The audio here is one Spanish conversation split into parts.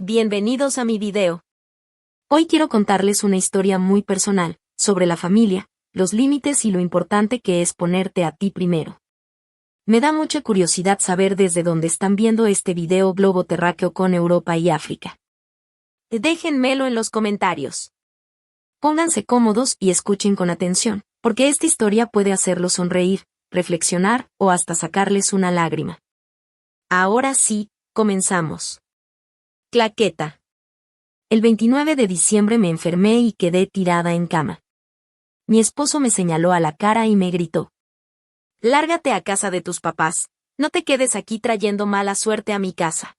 Bienvenidos a mi video. Hoy quiero contarles una historia muy personal, sobre la familia, los límites y lo importante que es ponerte a ti primero. Me da mucha curiosidad saber desde dónde están viendo este video globo terráqueo con Europa y África. Déjenmelo en los comentarios. Pónganse cómodos y escuchen con atención, porque esta historia puede hacerlos sonreír, reflexionar o hasta sacarles una lágrima. Ahora sí, comenzamos. Claqueta. El 29 de diciembre me enfermé y quedé tirada en cama. Mi esposo me señaló a la cara y me gritó: «Lárgate a casa de tus papás, no te quedes aquí trayendo mala suerte a mi casa».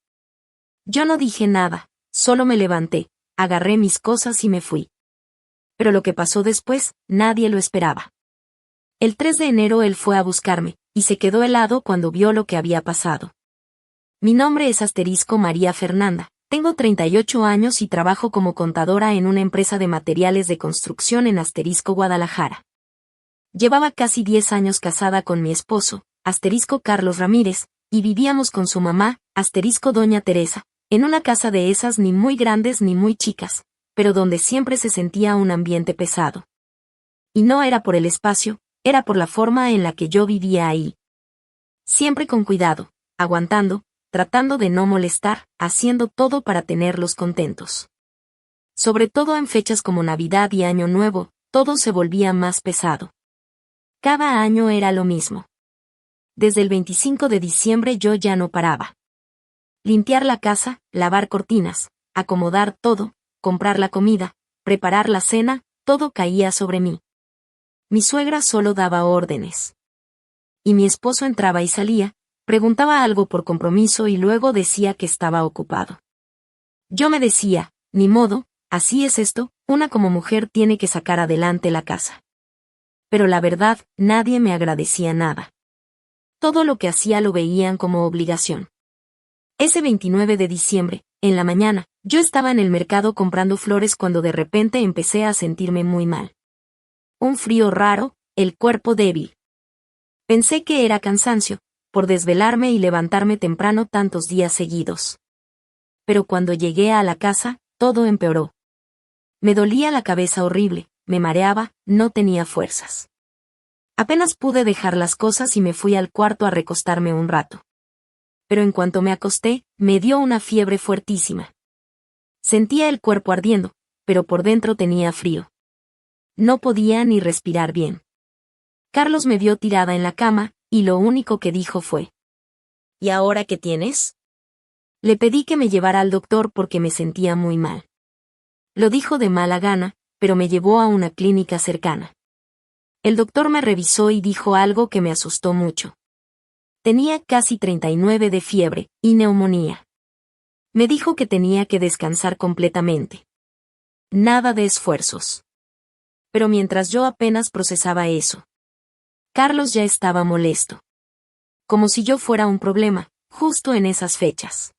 Yo no dije nada, solo me levanté, agarré mis cosas y me fui. Pero lo que pasó después, nadie lo esperaba. El 3 de enero él fue a buscarme, y se quedó helado cuando vio lo que había pasado. Mi nombre es María Fernanda. Tengo 38 años y trabajo como contadora en una empresa de materiales de construcción en Guadalajara. Llevaba casi 10 años casada con mi esposo, Carlos Ramírez, y vivíamos con su mamá, Doña Teresa, en una casa de esas ni muy grandes ni muy chicas, pero donde siempre se sentía un ambiente pesado. Y no era por el espacio, era por la forma en la que yo vivía ahí. Siempre con cuidado, aguantando, tratando de no molestar, haciendo todo para tenerlos contentos. Sobre todo en fechas como Navidad y Año Nuevo, todo se volvía más pesado. Cada año era lo mismo. Desde el 25 de diciembre yo ya no paraba. Limpiar la casa, lavar cortinas, acomodar todo, comprar la comida, preparar la cena, todo caía sobre mí. Mi suegra solo daba órdenes. Y mi esposo entraba y salía, preguntaba algo por compromiso y luego decía que estaba ocupado. Yo me decía, ni modo, así es esto, una como mujer tiene que sacar adelante la casa. Pero la verdad, nadie me agradecía nada. Todo lo que hacía lo veían como obligación. Ese 29 de diciembre, en la mañana, yo estaba en el mercado comprando flores cuando de repente empecé a sentirme muy mal. Un frío raro, el cuerpo débil. Pensé que era cansancio, por desvelarme y levantarme temprano tantos días seguidos. Pero cuando llegué a la casa, todo empeoró. Me dolía la cabeza horrible, me mareaba, no tenía fuerzas. Apenas pude dejar las cosas y me fui al cuarto a recostarme un rato. Pero en cuanto me acosté, me dio una fiebre fuertísima. Sentía el cuerpo ardiendo, pero por dentro tenía frío. No podía ni respirar bien. Carlos me vio tirada en la cama, y lo único que dijo fue: «¿Y ahora qué tienes?». Le pedí que me llevara al doctor porque me sentía muy mal. Lo dijo de mala gana, pero me llevó a una clínica cercana. El doctor me revisó y dijo algo que me asustó mucho. Tenía casi 39 de fiebre, y neumonía. Me dijo que tenía que descansar completamente. Nada de esfuerzos. Pero mientras yo apenas procesaba eso, Carlos ya estaba molesto. Como si yo fuera un problema, justo en esas fechas.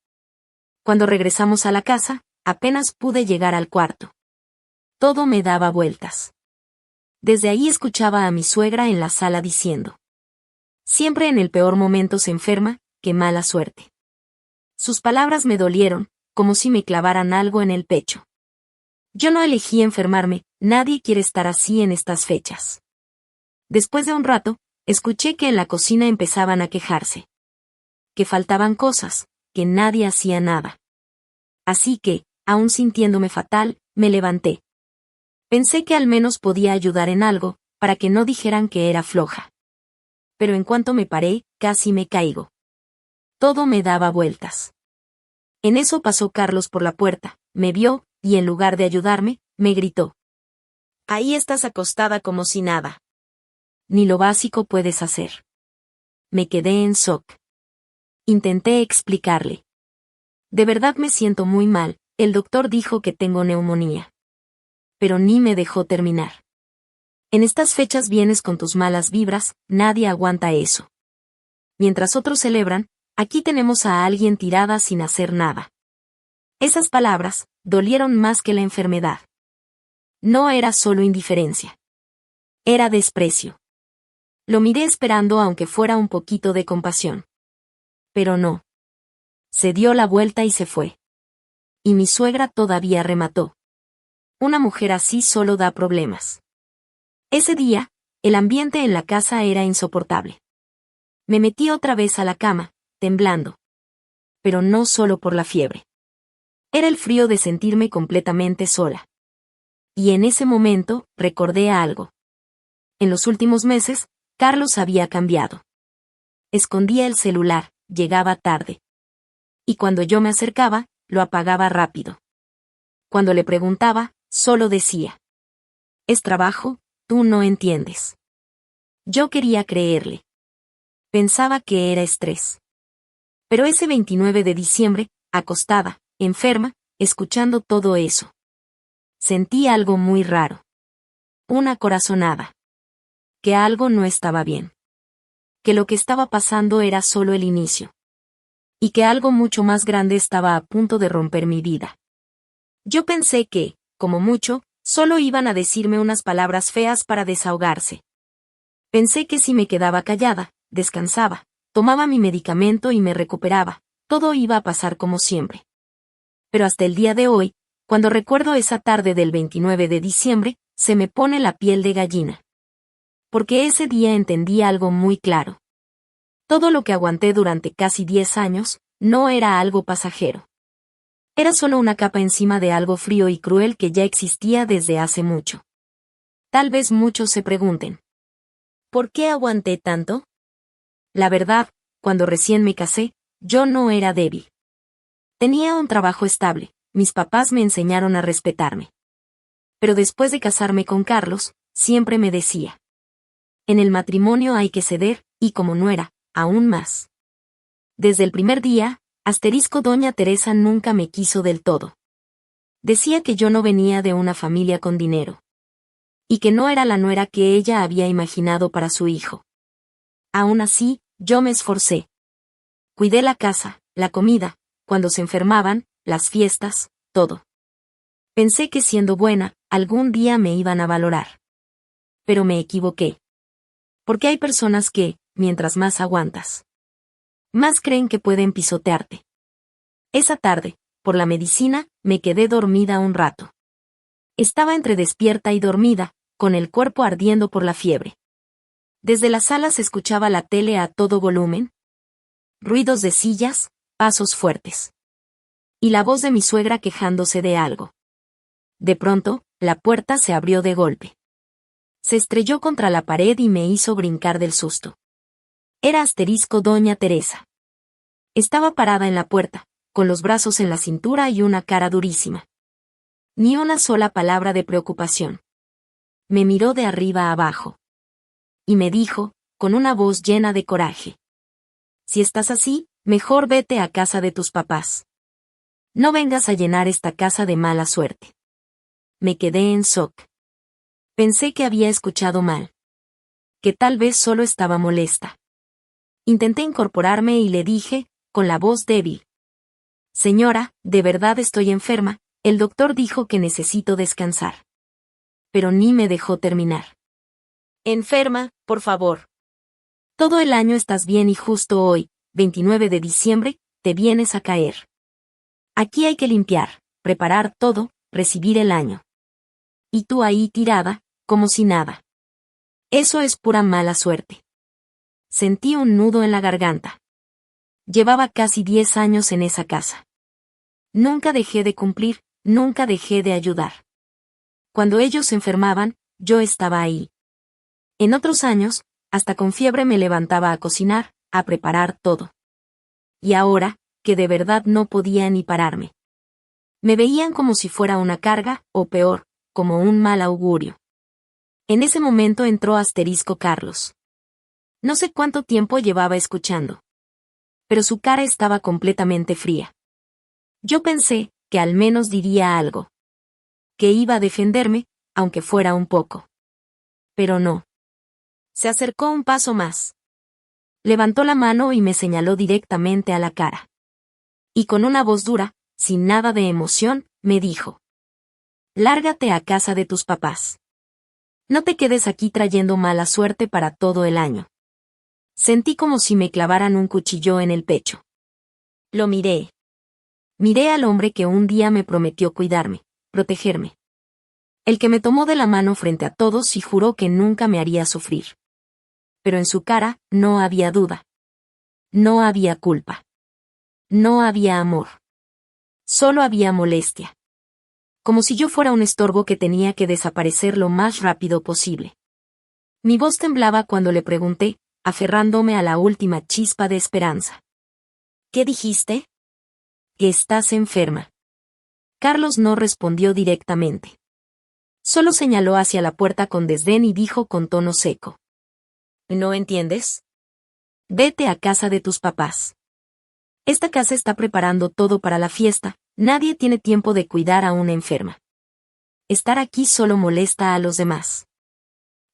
Cuando regresamos a la casa, apenas pude llegar al cuarto. Todo me daba vueltas. Desde ahí escuchaba a mi suegra en la sala diciendo: «Siempre en el peor momento se enferma, qué mala suerte». Sus palabras me dolieron, como si me clavaran algo en el pecho. Yo no elegí enfermarme, nadie quiere estar así en estas fechas. Después de un rato, escuché que en la cocina empezaban a quejarse. Que faltaban cosas, que nadie hacía nada. Así que, aún sintiéndome fatal, me levanté. Pensé que al menos podía ayudar en algo, para que no dijeran que era floja. Pero en cuanto me paré, casi me caigo. Todo me daba vueltas. En eso pasó Carlos por la puerta, me vio, y en lugar de ayudarme, me gritó: «Ahí estás acostada como si nada. Ni lo básico puedes hacer». Me quedé en shock. Intenté explicarle: «De verdad me siento muy mal, el doctor dijo que tengo neumonía». Pero ni me dejó terminar. En estas fechas vienes con tus malas vibras, nadie aguanta eso. Mientras otros celebran, aquí tenemos a alguien tirada sin hacer nada. Esas palabras dolieron más que la enfermedad. No era solo indiferencia. Era desprecio. Lo miré esperando aunque fuera un poquito de compasión. Pero no. Se dio la vuelta y se fue. y mi suegra todavía remató: una mujer así solo da problemas. Ese día, el ambiente en la casa era insoportable. Me metí otra vez a la cama, temblando. Pero no solo por la fiebre. Era el frío de sentirme completamente sola. Y en ese momento, recordé algo. En los últimos meses, Carlos había cambiado. Escondía el celular, llegaba tarde. Y cuando yo me acercaba, lo apagaba rápido. Cuando le preguntaba, solo decía: es trabajo, tú no entiendes. Yo quería creerle. Pensaba que era estrés. Pero ese 29 de diciembre, acostada, enferma, escuchando todo eso, sentí algo muy raro. Una corazonada. Que algo no estaba bien. Que lo que estaba pasando era solo el inicio. Y que algo mucho más grande estaba a punto de romper mi vida. Yo pensé que, como mucho, solo iban a decirme unas palabras feas para desahogarse. Pensé que si me quedaba callada, descansaba, tomaba mi medicamento y me recuperaba, todo iba a pasar como siempre. Pero hasta el día de hoy, cuando recuerdo esa tarde del 29 de diciembre, se me pone la piel de gallina. Porque ese día entendí algo muy claro. Todo lo que aguanté durante casi 10 años, no era algo pasajero. Era solo una capa encima de algo frío y cruel que ya existía desde hace mucho. Tal vez muchos se pregunten: ¿por qué aguanté tanto? La verdad, cuando recién me casé, yo no era débil. Tenía un trabajo estable, mis papás me enseñaron a respetarme. Pero después de casarme con Carlos, siempre me decía: en el matrimonio hay que ceder, y como nuera, aún más. Desde el primer día, doña Teresa nunca me quiso del todo. Decía que yo no venía de una familia con dinero. Y que no era la nuera que ella había imaginado para su hijo. Aún así, yo me esforcé. Cuidé la casa, la comida, cuando se enfermaban, las fiestas, todo. Pensé que siendo buena, algún día me iban a valorar. Pero me equivoqué. Porque hay personas que, mientras más aguantas, más creen que pueden pisotearte. Esa tarde, por la medicina, me quedé dormida un rato. Estaba entre despierta y dormida, con el cuerpo ardiendo por la fiebre. Desde la sala se escuchaba la tele a todo volumen. Ruidos de sillas, pasos fuertes. Y la voz de mi suegra quejándose de algo. De pronto, la puerta se abrió de golpe. Se estrelló contra la pared y me hizo brincar del susto. Era doña Teresa. Estaba parada en la puerta, con los brazos en la cintura y una cara durísima. Ni una sola palabra de preocupación. Me miró de arriba a abajo. Y me dijo, con una voz llena de coraje: si estás así, mejor vete a casa de tus papás. No vengas a llenar esta casa de mala suerte. Me quedé en shock. Pensé que había escuchado mal. Que tal vez solo estaba molesta. Intenté incorporarme y le dije, con la voz débil: señora, de verdad estoy enferma, el doctor dijo que necesito descansar. Pero ni me dejó terminar. Enferma, por favor. Todo el año estás bien y justo hoy, 29 de diciembre, te vienes a caer. Aquí hay que limpiar, preparar todo, recibir el año. Y tú ahí tirada, como si nada. Eso es pura mala suerte. Sentí un nudo en la garganta. Llevaba casi 10 años en esa casa. Nunca dejé de cumplir, nunca dejé de ayudar. Cuando ellos se enfermaban, yo estaba ahí. En otros años, hasta con fiebre me levantaba a cocinar, a preparar todo. Y ahora, que de verdad no podía ni pararme. Me veían como si fuera una carga, o peor, como un mal augurio. En ese momento entró Carlos. No sé cuánto tiempo llevaba escuchando. Pero su cara estaba completamente fría. Yo pensé, que al menos diría algo. Que iba a defenderme, aunque fuera un poco. Pero no. Se acercó un paso más. Levantó la mano y me señaló directamente a la cara. Y con una voz dura, sin nada de emoción, me dijo: lárgate a casa de tus papás. No te quedes aquí trayendo mala suerte para todo el año. Sentí como si me clavaran un cuchillo en el pecho. Lo miré. Miré al hombre que un día me prometió cuidarme, protegerme. El que me tomó de la mano frente a todos y juró que nunca me haría sufrir. Pero en su cara no había duda. No había culpa. No había amor. Solo había molestia. Como si yo fuera un estorbo que tenía que desaparecer lo más rápido posible. Mi voz temblaba cuando le pregunté, aferrándome a la última chispa de esperanza. ¿Qué dijiste? Que estás enferma. Carlos no respondió directamente. Solo señaló hacia la puerta con desdén y dijo con tono seco. ¿No entiendes? Vete a casa de tus papás. Esta casa está preparando todo para la fiesta, nadie tiene tiempo de cuidar a una enferma. Estar aquí solo molesta a los demás.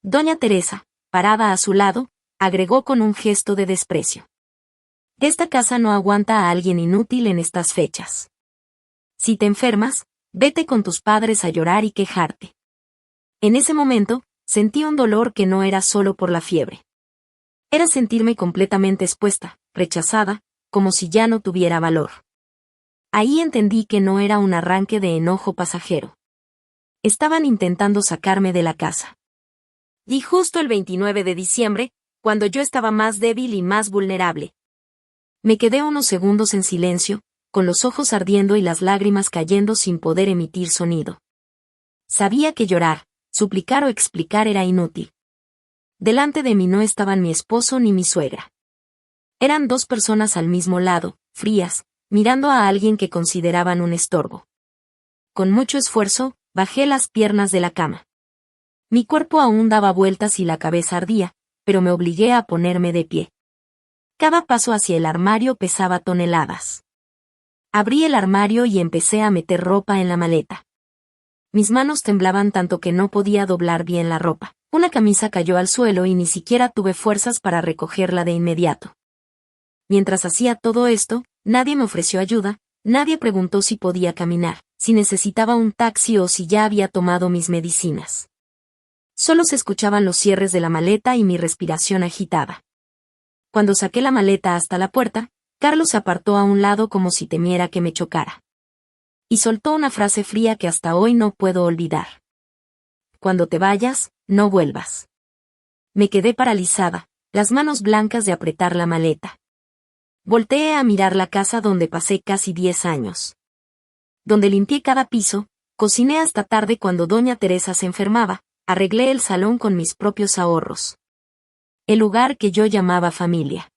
Doña Teresa, parada a su lado, agregó con un gesto de desprecio. Esta casa no aguanta a alguien inútil en estas fechas. Si te enfermas, vete con tus padres a llorar y quejarte. En ese momento, sentí un dolor que no era solo por la fiebre. Era sentirme completamente expuesta, rechazada, como si ya no tuviera valor. Ahí entendí que no era un arranque de enojo pasajero. Estaban intentando sacarme de la casa. Y justo el 29 de diciembre, cuando yo estaba más débil y más vulnerable. Me quedé unos segundos en silencio, con los ojos ardiendo y las lágrimas cayendo sin poder emitir sonido. Sabía que llorar, suplicar o explicar era inútil. Delante de mí no estaban mi esposo ni mi suegra. Eran dos personas al mismo lado, frías, mirando a alguien que consideraban un estorbo. Con mucho esfuerzo, bajé las piernas de la cama. Mi cuerpo aún daba vueltas y la cabeza ardía, pero me obligué a ponerme de pie. Cada paso hacia el armario pesaba toneladas. Abrí el armario y empecé a meter ropa en la maleta. Mis manos temblaban tanto que no podía doblar bien la ropa. Una camisa cayó al suelo y ni siquiera tuve fuerzas para recogerla de inmediato. Mientras hacía todo esto, nadie me ofreció ayuda, nadie preguntó si podía caminar, si necesitaba un taxi o si ya había tomado mis medicinas. Solo se escuchaban los cierres de la maleta y mi respiración agitada. Cuando saqué la maleta hasta la puerta, Carlos se apartó a un lado como si temiera que me chocara. Y soltó una frase fría que hasta hoy no puedo olvidar. Cuando te vayas, no vuelvas. Me quedé paralizada, las manos blancas de apretar la maleta. Volteé a mirar la casa donde pasé casi 10 años. Donde limpié cada piso, cociné hasta tarde cuando doña Teresa se enfermaba, arreglé el salón con mis propios ahorros. El lugar que yo llamaba familia.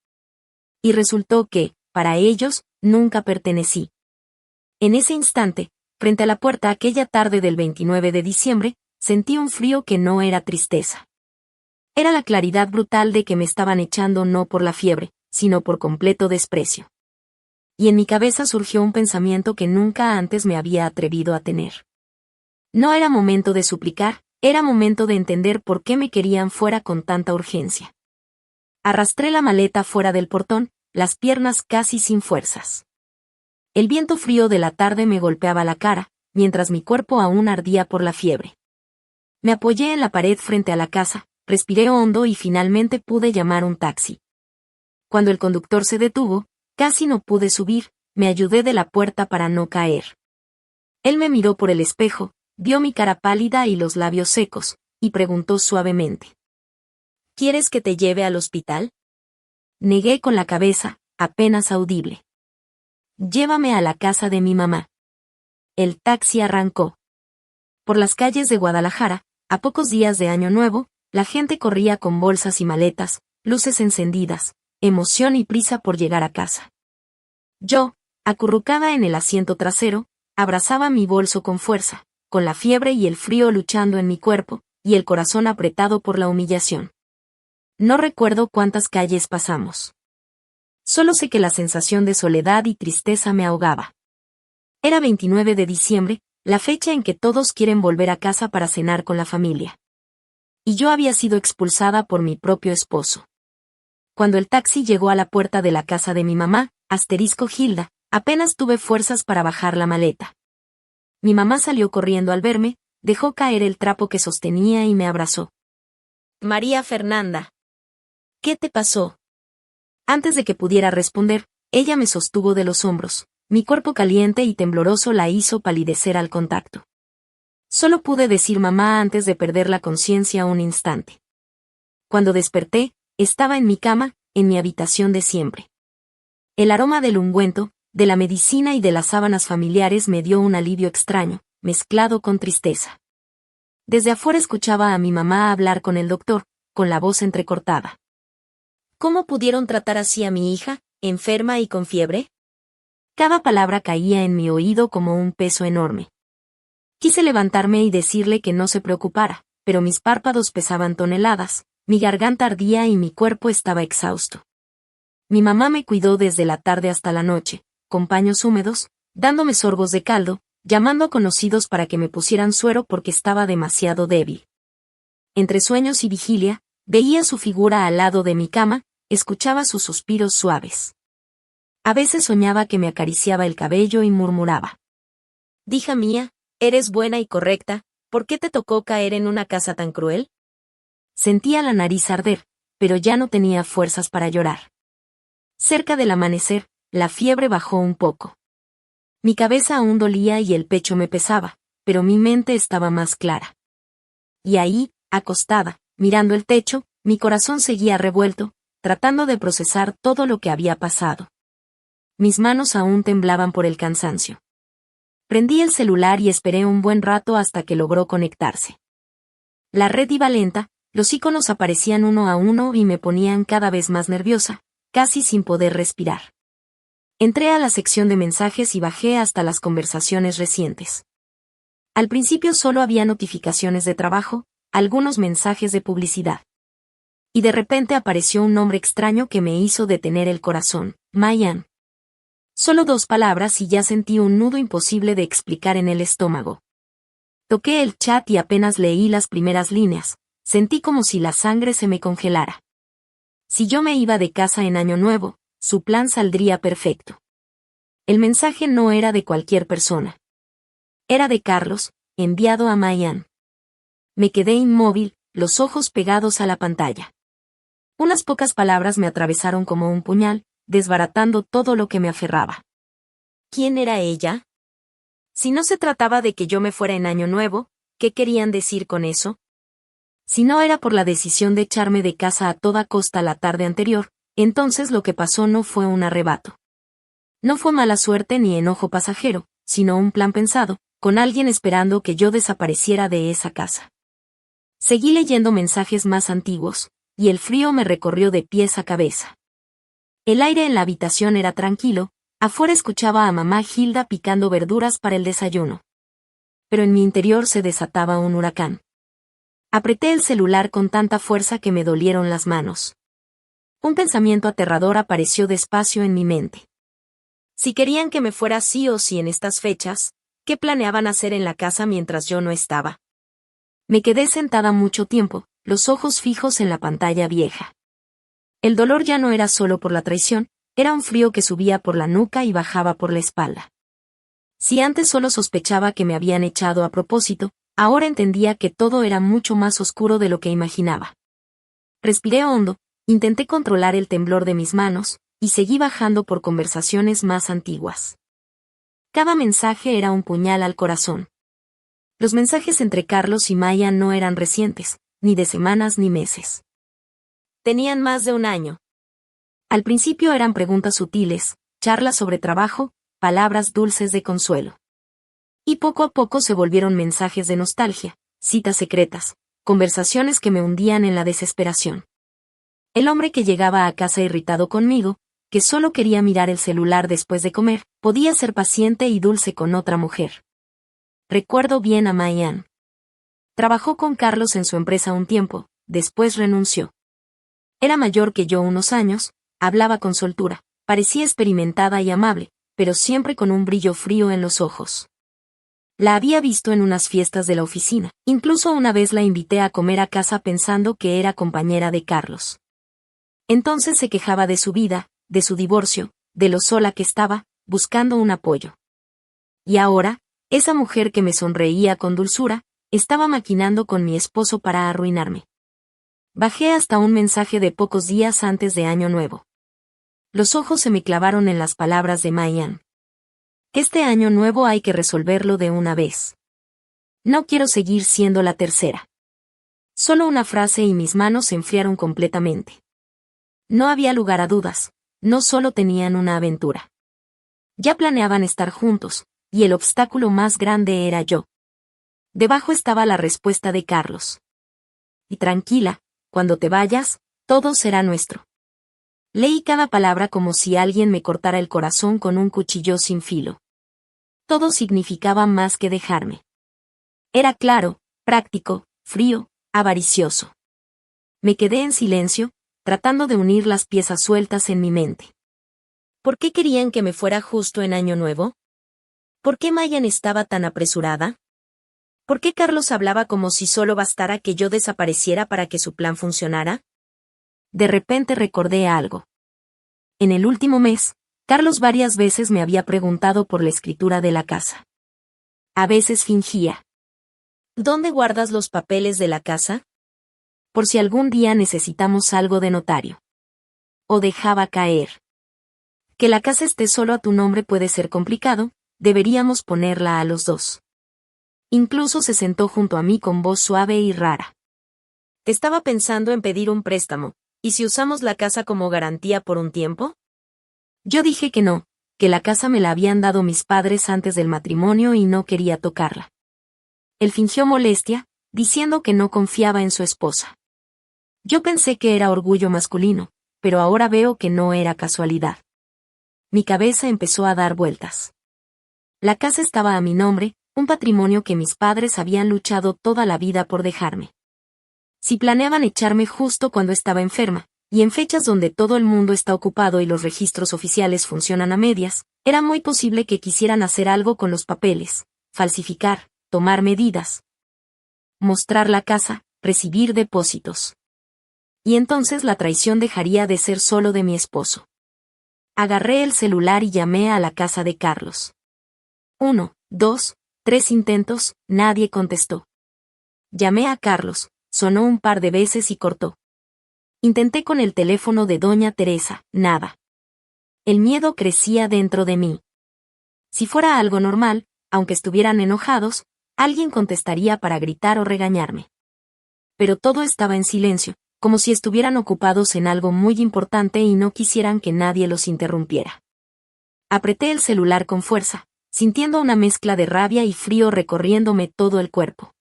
Y resultó que, para ellos, nunca pertenecí. En ese instante, frente a la puerta aquella tarde del 29 de diciembre, sentí un frío que no era tristeza. Era la claridad brutal de que me estaban echando no por la fiebre, sino por completo desprecio. Y en mi cabeza surgió un pensamiento que nunca antes me había atrevido a tener. No era momento de suplicar, era momento de entender por qué me querían fuera con tanta urgencia. Arrastré la maleta fuera del portón, las piernas casi sin fuerzas. El viento frío de la tarde me golpeaba la cara, mientras mi cuerpo aún ardía por la fiebre. Me apoyé en la pared frente a la casa, respiré hondo y finalmente pude llamar un taxi. Cuando el conductor se detuvo, casi no pude subir, me ayudé de la puerta para no caer. Él me miró por el espejo, vio mi cara pálida y los labios secos, y preguntó suavemente. ¿Quieres que te lleve al hospital? Negué con la cabeza, apenas audible. Llévame a la casa de mi mamá. El taxi arrancó. Por las calles de Guadalajara, a pocos días de Año Nuevo, la gente corría con bolsas y maletas, luces encendidas, emoción y prisa por llegar a casa. Yo, acurrucada en el asiento trasero, abrazaba mi bolso con fuerza, con la fiebre y el frío luchando en mi cuerpo, y el corazón apretado por la humillación. No recuerdo cuántas calles pasamos. Solo sé que la sensación de soledad y tristeza me ahogaba. Era 29 de diciembre, la fecha en que todos quieren volver a casa para cenar con la familia. Y yo había sido expulsada por mi propio esposo. Cuando el taxi llegó a la puerta de la casa de mi mamá, Gilda, apenas tuve fuerzas para bajar la maleta. Mi mamá salió corriendo al verme, dejó caer el trapo que sostenía y me abrazó. María Fernanda. ¿Qué te pasó? Antes de que pudiera responder, ella me sostuvo de los hombros, Mi cuerpo caliente y tembloroso la hizo palidecer al contacto. Solo pude decir mamá antes de perder la conciencia un instante. Cuando desperté, estaba en mi cama, en mi habitación de siempre. El aroma del ungüento, de la medicina y de las sábanas familiares me dio un alivio extraño, mezclado con tristeza. Desde afuera escuchaba a mi mamá hablar con el doctor, con la voz entrecortada. ¿Cómo pudieron tratar así a mi hija, enferma y con fiebre? Cada palabra caía en mi oído como un peso enorme. Quise levantarme y decirle que no se preocupara, pero mis párpados pesaban toneladas, mi garganta ardía y mi cuerpo estaba exhausto. Mi mamá me cuidó desde la tarde hasta la noche, con paños húmedos, dándome sorbos de caldo, llamando a conocidos para que me pusieran suero porque estaba demasiado débil. Entre sueños y vigilia, veía su figura al lado de mi cama, escuchaba sus suspiros suaves. A veces soñaba que me acariciaba el cabello y murmuraba. «Hija mía, eres buena y correcta, ¿por qué te tocó caer en una casa tan cruel?» Sentía la nariz arder, pero ya no tenía fuerzas para llorar. Cerca del amanecer, la fiebre bajó un poco. Mi cabeza aún dolía y el pecho me pesaba, pero mi mente estaba más clara. Y ahí, acostada, mirando el techo, mi corazón seguía revuelto, tratando de procesar todo lo que había pasado. Mis manos aún temblaban por el cansancio. Prendí el celular y esperé un buen rato hasta que logró conectarse. La red iba lenta, los iconos aparecían uno a uno y me ponían cada vez más nerviosa, casi sin poder respirar. Entré a la sección de mensajes y bajé hasta las conversaciones recientes. Al principio solo había notificaciones de trabajo, algunos mensajes de publicidad. Y de repente apareció un nombre extraño que me hizo detener el corazón, Mayan. Solo 2 palabras y ya sentí un nudo imposible de explicar en el estómago. Toqué el chat y apenas leí las primeras líneas, sentí como si la sangre se me congelara. Si yo me iba de casa en Año Nuevo, su plan saldría perfecto. El mensaje no era de cualquier persona. Era de Carlos, enviado a Mayan. Me quedé inmóvil, los ojos pegados a la pantalla. Unas pocas palabras me atravesaron como un puñal, desbaratando todo lo que me aferraba. ¿Quién era ella? Si no se trataba de que yo me fuera en Año Nuevo, ¿qué querían decir con eso? Si no era por la decisión de echarme de casa a toda costa la tarde anterior, entonces lo que pasó no fue un arrebato. No fue mala suerte ni enojo pasajero, sino un plan pensado, con alguien esperando que yo desapareciera de esa casa. Seguí leyendo mensajes más antiguos, y el frío me recorrió de pies a cabeza. El aire en la habitación era tranquilo, afuera escuchaba a mamá Hilda picando verduras para el desayuno. Pero en mi interior se desataba un huracán. Apreté el celular con tanta fuerza que me dolieron las manos. Un pensamiento aterrador apareció despacio en mi mente. Si querían que me fuera sí o sí en estas fechas, ¿qué planeaban hacer en la casa mientras yo no estaba? Me quedé sentada mucho tiempo, los ojos fijos en la pantalla vieja. El dolor ya no era solo por la traición, era un frío que subía por la nuca y bajaba por la espalda. Si antes solo sospechaba que me habían echado a propósito, ahora entendía que todo era mucho más oscuro de lo que imaginaba. Respiré hondo, intenté controlar el temblor de mis manos, y seguí bajando por conversaciones más antiguas. Cada mensaje era un puñal al corazón. Los mensajes entre Carlos y Maya no eran recientes, ni de semanas ni meses. Tenían más de un año. Al principio eran preguntas sutiles, charlas sobre trabajo, palabras dulces de consuelo. Y poco a poco se volvieron mensajes de nostalgia, citas secretas, conversaciones que me hundían en la desesperación. El hombre que llegaba a casa irritado conmigo, que solo quería mirar el celular después de comer, podía ser paciente y dulce con otra mujer. Recuerdo bien a Mayan. Trabajó con Carlos en su empresa un tiempo, después renunció. Era mayor que yo unos años, hablaba con soltura, parecía experimentada y amable, pero siempre con un brillo frío en los ojos. La había visto en unas fiestas de la oficina, incluso una vez la invité a comer a casa pensando que era compañera de Carlos. Entonces se quejaba de su vida, de su divorcio, de lo sola que estaba, buscando un apoyo. Y ahora, esa mujer que me sonreía con dulzura, estaba maquinando con mi esposo para arruinarme. Bajé hasta un mensaje de pocos días antes de Año Nuevo. Los ojos se me clavaron en las palabras de Mayan. Este año nuevo hay que resolverlo de una vez. No quiero seguir siendo la tercera. Solo una frase y mis manos se enfriaron completamente. No había lugar a dudas, no solo tenían una aventura. Ya planeaban estar juntos, y el obstáculo más grande era yo. Debajo estaba la respuesta de Carlos. Y tranquila, cuando te vayas, todo será nuestro. Leí cada palabra como si alguien me cortara el corazón con un cuchillo sin filo. Todo significaba más que dejarme. Era claro, práctico, frío, avaricioso. Me quedé en silencio, tratando de unir las piezas sueltas en mi mente. ¿Por qué querían que me fuera justo en Año Nuevo? ¿Por qué Mayan estaba tan apresurada? ¿Por qué Carlos hablaba como si solo bastara que yo desapareciera para que su plan funcionara? De repente recordé algo. En el último mes, Carlos varias veces me había preguntado por la escritura de la casa. A veces fingía. ¿Dónde guardas los papeles de la casa? Por si algún día necesitamos algo de notario. O dejaba caer. Que la casa esté solo a tu nombre puede ser complicado, deberíamos ponerla a los dos. Incluso se sentó junto a mí con voz suave y rara. Estaba pensando en pedir un préstamo, ¿y si usamos la casa como garantía por un tiempo? Yo dije que no, que la casa me la habían dado mis padres antes del matrimonio y no quería tocarla. Él fingió molestia, diciendo que no confiaba en su esposa. Yo pensé que era orgullo masculino, pero ahora veo que no era casualidad. Mi cabeza empezó a dar vueltas. La casa estaba a mi nombre, un patrimonio que mis padres habían luchado toda la vida por dejarme. Si planeaban echarme justo cuando estaba enferma, y en fechas donde todo el mundo está ocupado y los registros oficiales funcionan a medias, era muy posible que quisieran hacer algo con los papeles, falsificar, tomar medidas, mostrar la casa, recibir depósitos. Y entonces la traición dejaría de ser solo de mi esposo. Agarré el celular y llamé a la casa de Carlos. 1, 2, 3 intentos, nadie contestó. Llamé a Carlos, sonó un par de veces y cortó. Intenté con el teléfono de doña Teresa, nada. El miedo crecía dentro de mí. Si fuera algo normal, aunque estuvieran enojados, alguien contestaría para gritar o regañarme. Pero todo estaba en silencio, como si estuvieran ocupados en algo muy importante y no quisieran que nadie los interrumpiera. Apreté el celular con fuerza, sintiendo una mezcla de rabia y frío recorriéndome todo el cuerpo.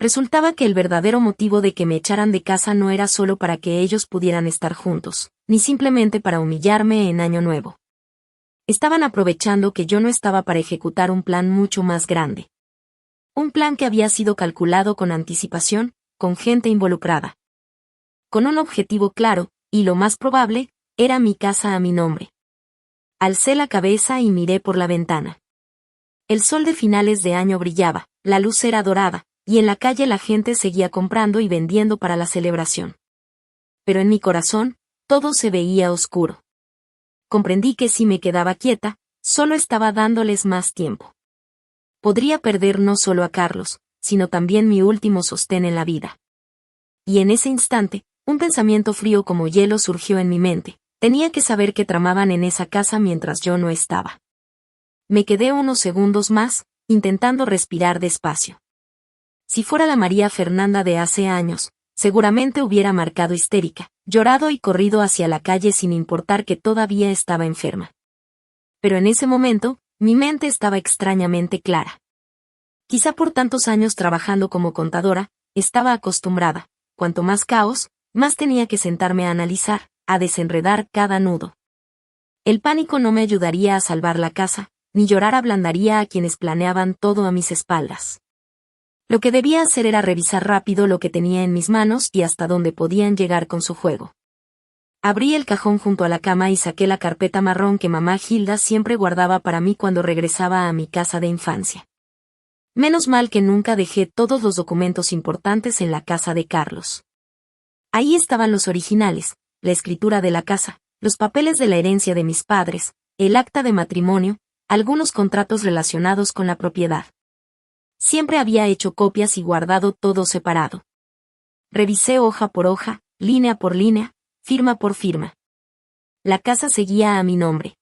Resultaba que el verdadero motivo de que me echaran de casa no era solo para que ellos pudieran estar juntos, ni simplemente para humillarme en Año Nuevo. Estaban aprovechando que yo no estaba para ejecutar un plan mucho más grande. Un plan que había sido calculado con anticipación, con gente involucrada. Con un objetivo claro, y lo más probable, era mi casa a mi nombre. Alcé la cabeza y miré por la ventana. El sol de finales de año brillaba, la luz era dorada, y en la calle la gente seguía comprando y vendiendo para la celebración. Pero en mi corazón, todo se veía oscuro. Comprendí que si me quedaba quieta, solo estaba dándoles más tiempo. Podría perder no solo a Carlos, sino también mi último sostén en la vida. Y en ese instante, un pensamiento frío como hielo surgió en mi mente. Tenía que saber qué tramaban en esa casa mientras yo no estaba. Me quedé unos segundos más, intentando respirar despacio. Si fuera la María Fernanda de hace años, seguramente hubiera marcado histérica, llorado y corrido hacia la calle sin importar que todavía estaba enferma. Pero en ese momento, mi mente estaba extrañamente clara. Quizá por tantos años trabajando como contadora, estaba acostumbrada. Cuanto más caos, más tenía que sentarme a analizar, a desenredar cada nudo. El pánico no me ayudaría a salvar la casa, ni llorar ablandaría a quienes planeaban todo a mis espaldas. Lo que debía hacer era revisar rápido lo que tenía en mis manos y hasta dónde podían llegar con su juego. Abrí el cajón junto a la cama y saqué la carpeta marrón que mamá Gilda siempre guardaba para mí cuando regresaba a mi casa de infancia. Menos mal que nunca dejé todos los documentos importantes en la casa de Carlos. Ahí estaban los originales, la escritura de la casa, los papeles de la herencia de mis padres, el acta de matrimonio, algunos contratos relacionados con la propiedad. Siempre había hecho copias y guardado todo separado. Revisé hoja por hoja, línea por línea, firma por firma. La casa seguía a mi nombre.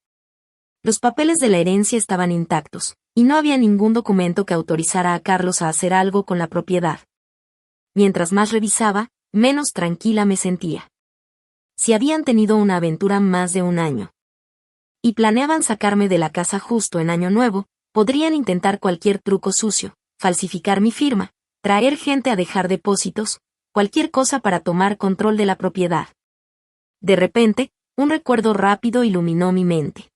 Los papeles de la herencia estaban intactos, y no había ningún documento que autorizara a Carlos a hacer algo con la propiedad. Mientras más revisaba, menos tranquila me sentía. Si habían tenido una aventura más de un año y planeaban sacarme de la casa justo en Año Nuevo, podrían intentar cualquier truco sucio, falsificar mi firma, traer gente a dejar depósitos, cualquier cosa para tomar control de la propiedad. De repente, un recuerdo rápido iluminó mi mente.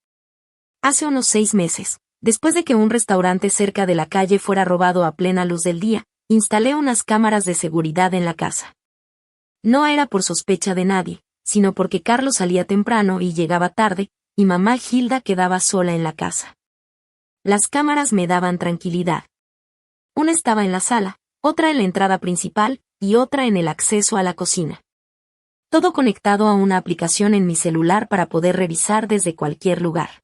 Hace unos 6 meses, después de que un restaurante cerca de la calle fuera robado a plena luz del día, instalé unas cámaras de seguridad en la casa. No era por sospecha de nadie, sino porque Carlos salía temprano y llegaba tarde, y mamá Hilda quedaba sola en la casa. Las cámaras me daban tranquilidad. Una estaba en la sala, otra en la entrada principal, y otra en el acceso a la cocina. Todo conectado a una aplicación en mi celular para poder revisar desde cualquier lugar.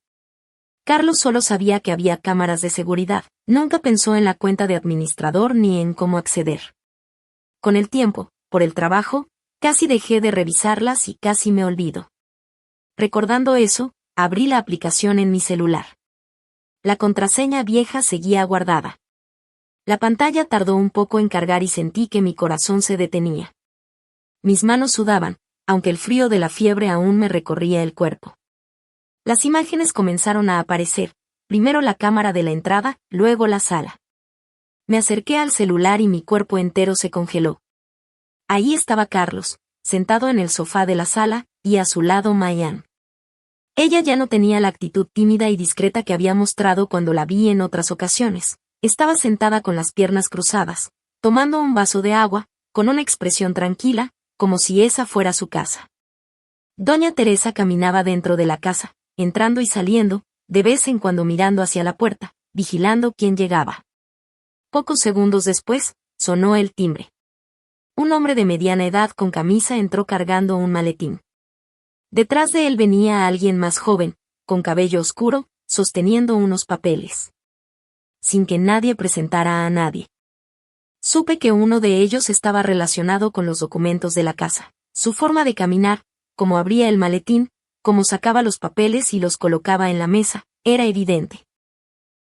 Carlos solo sabía que había cámaras de seguridad, nunca pensó en la cuenta de administrador ni en cómo acceder. Con el tiempo, por el trabajo, casi dejé de revisarlas y casi me olvido. Recordando eso, abrí la aplicación en mi celular. La contraseña vieja seguía guardada. La pantalla tardó un poco en cargar y sentí que mi corazón se detenía. Mis manos sudaban, aunque el frío de la fiebre aún me recorría el cuerpo. Las imágenes comenzaron a aparecer, primero la cámara de la entrada, luego la sala. Me acerqué al celular y mi cuerpo entero se congeló. Ahí estaba Carlos, sentado en el sofá de la sala, y a su lado Mayan. Ella ya no tenía la actitud tímida y discreta que había mostrado cuando la vi en otras ocasiones. Estaba sentada con las piernas cruzadas, tomando un vaso de agua, con una expresión tranquila, como si esa fuera su casa. Doña Teresa caminaba dentro de la casa, entrando y saliendo, de vez en cuando mirando hacia la puerta, vigilando quién llegaba. Pocos segundos después, sonó el timbre. Un hombre de mediana edad con camisa entró cargando un maletín. Detrás de él venía alguien más joven, con cabello oscuro, sosteniendo unos papeles. Sin que nadie presentara a nadie. Supe que uno de ellos estaba relacionado con los documentos de la casa. Su forma de caminar, cómo abría el maletín, cómo sacaba los papeles y los colocaba en la mesa, era evidente.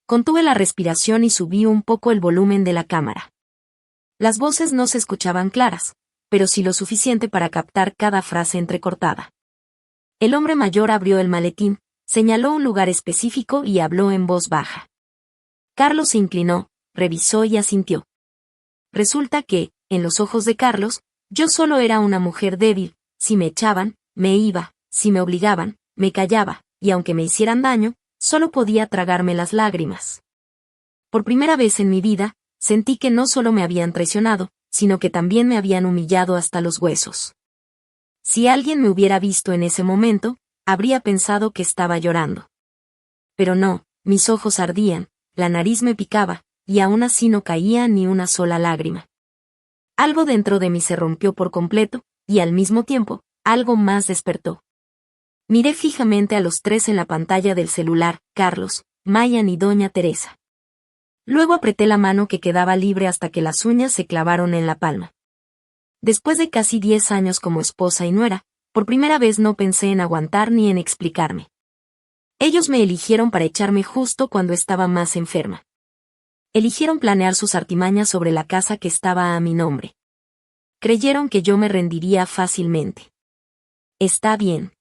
Contuve la respiración y subí un poco el volumen de la cámara. Las voces no se escuchaban claras, pero sí lo suficiente para captar cada frase entrecortada. El hombre mayor abrió el maletín, señaló un lugar específico y habló en voz baja. Carlos se inclinó, revisó y asintió. Resulta que, en los ojos de Carlos, yo solo era una mujer débil, si me echaban, me iba, si me obligaban, me callaba, y aunque me hicieran daño, solo podía tragarme las lágrimas. Por primera vez en mi vida, sentí que no solo me habían traicionado, sino que también me habían humillado hasta los huesos. Si alguien me hubiera visto en ese momento, habría pensado que estaba llorando. Pero no, mis ojos ardían, la nariz me picaba, y aún así no caía ni una sola lágrima. Algo dentro de mí se rompió por completo, y al mismo tiempo, algo más despertó. Miré fijamente a los tres en la pantalla del celular, Carlos, Mayan y Doña Teresa. Luego apreté la mano que quedaba libre hasta que las uñas se clavaron en la palma. Después de casi 10 años como esposa y nuera, por primera vez no pensé en aguantar ni en explicarme. Ellos me eligieron para echarme justo cuando estaba más enferma. Eligieron planear sus artimañas sobre la casa que estaba a mi nombre. Creyeron que yo me rendiría fácilmente. Está bien.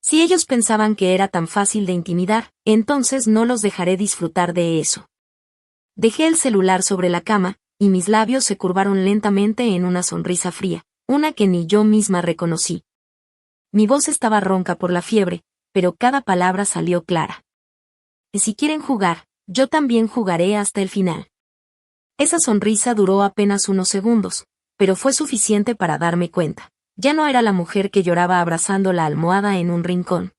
Si ellos pensaban que era tan fácil de intimidar, entonces no los dejaré disfrutar de eso. Dejé el celular sobre la cama, y mis labios se curvaron lentamente en una sonrisa fría, una que ni yo misma reconocí. Mi voz estaba ronca por la fiebre, pero cada palabra salió clara. Y si quieren jugar, yo también jugaré hasta el final. Esa sonrisa duró apenas unos segundos, pero fue suficiente para darme cuenta. Ya no era la mujer que lloraba abrazando la almohada en un rincón.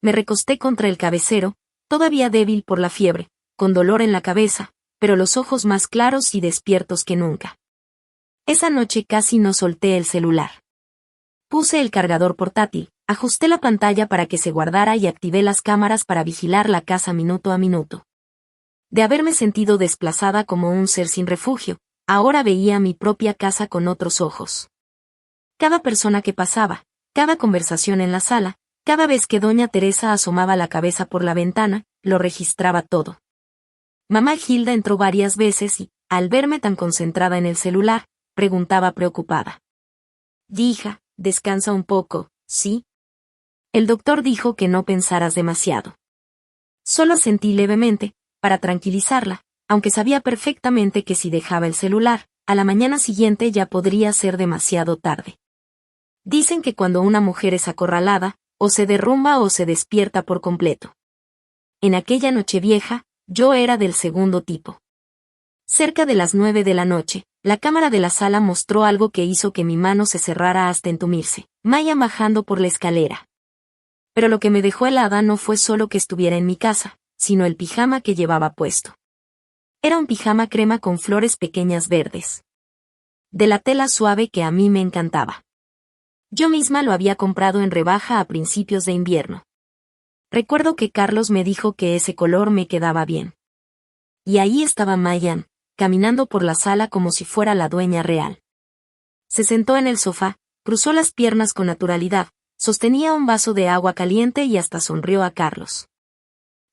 Me recosté contra el cabecero, todavía débil por la fiebre, con dolor en la cabeza, pero los ojos más claros y despiertos que nunca. Esa noche casi no solté el celular. Puse el cargador portátil, ajusté la pantalla para que se guardara y activé las cámaras para vigilar la casa minuto a minuto. De haberme sentido desplazada como un ser sin refugio, ahora veía mi propia casa con otros ojos. Cada persona que pasaba, cada conversación en la sala, Cada vez que doña Teresa asomaba la cabeza por la ventana, lo registraba todo. Mamá Gilda entró varias veces y, al verme tan concentrada en el celular, preguntaba preocupada. «Hija, descansa un poco, ¿sí? El doctor dijo que no pensaras demasiado». Solo sentí levemente, para tranquilizarla, aunque sabía perfectamente que si dejaba el celular, a la mañana siguiente ya podría ser demasiado tarde. Dicen que cuando una mujer es acorralada, o se derrumba o se despierta por completo. En aquella Nochevieja, yo era del segundo tipo. Cerca de las 9 de la noche, la cámara de la sala mostró algo que hizo que mi mano se cerrara hasta entumirse, Maya bajando por la escalera. Pero lo que me dejó helada no fue solo que estuviera en mi casa, sino el pijama que llevaba puesto. Era un pijama crema con flores pequeñas verdes. De la tela suave que a mí me encantaba. Yo misma lo había comprado en rebaja a principios de invierno. Recuerdo que Carlos me dijo que ese color me quedaba bien. Y ahí estaba Mayan, caminando por la sala como si fuera la dueña real. Se sentó en el sofá, cruzó las piernas con naturalidad, sostenía un vaso de agua caliente y hasta sonrió a Carlos.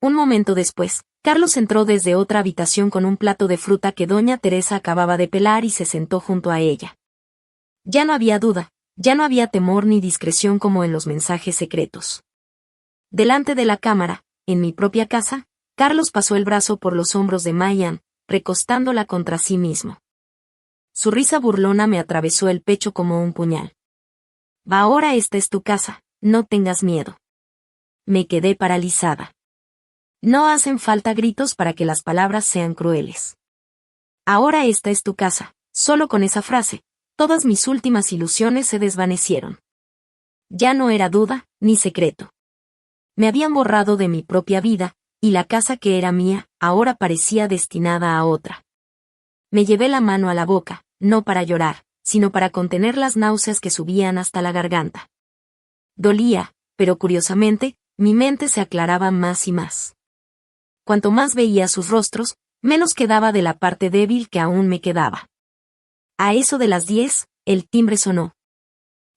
Un momento después, Carlos entró desde otra habitación con un plato de fruta que doña Teresa acababa de pelar y se sentó junto a ella. Ya no había duda, ya no había temor ni discreción como en los mensajes secretos. Delante de la cámara, en mi propia casa, Carlos pasó el brazo por los hombros de Mayan, recostándola contra sí mismo. Su risa burlona me atravesó el pecho como un puñal. «Va, ahora esta es tu casa, no tengas miedo». Me quedé paralizada. No hacen falta gritos para que las palabras sean crueles. «Ahora esta es tu casa», solo con esa frase, todas mis últimas ilusiones se desvanecieron. Ya no era duda, ni secreto. Me habían borrado de mi propia vida, y la casa que era mía, ahora parecía destinada a otra. Me llevé la mano a la boca, no para llorar, sino para contener las náuseas que subían hasta la garganta. Dolía, pero curiosamente, mi mente se aclaraba más y más. Cuanto más veía sus rostros, menos quedaba de la parte débil que aún me quedaba. A eso de las 10, el timbre sonó.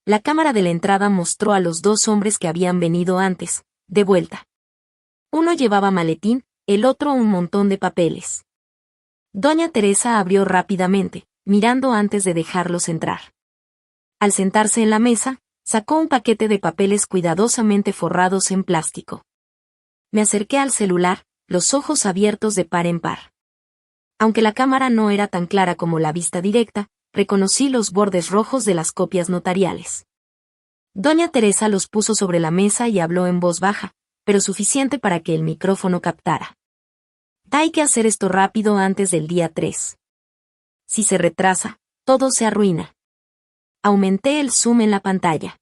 La cámara de la entrada mostró a los dos hombres que habían venido antes, de vuelta. Uno llevaba maletín, el otro un montón de papeles. Doña Teresa abrió rápidamente, mirando antes de dejarlos entrar. Al sentarse en la mesa, sacó un paquete de papeles cuidadosamente forrados en plástico. Me acerqué al celular, los ojos abiertos de par en par. Aunque la cámara no era tan clara como la vista directa, reconocí los bordes rojos de las copias notariales. Doña Teresa los puso sobre la mesa y habló en voz baja, pero suficiente para que el micrófono captara. «Hay que hacer esto rápido antes del día 3. Si se retrasa, todo se arruina». Aumenté el zoom en la pantalla.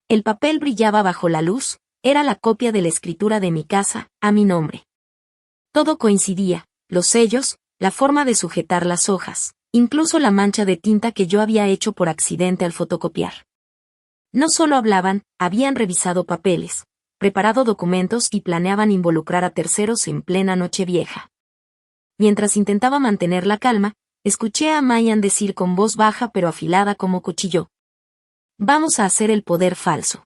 El papel brillaba bajo la luz, era la copia de la escritura de mi casa, a mi nombre. Todo coincidía, los sellos, la forma de sujetar las hojas, incluso la mancha de tinta que yo había hecho por accidente al fotocopiar. No solo hablaban, habían revisado papeles, preparado documentos y planeaban involucrar a terceros en plena Nochevieja. Mientras intentaba mantener la calma, escuché a Mayan decir con voz baja pero afilada como cuchillo: «Vamos a hacer el poder falso.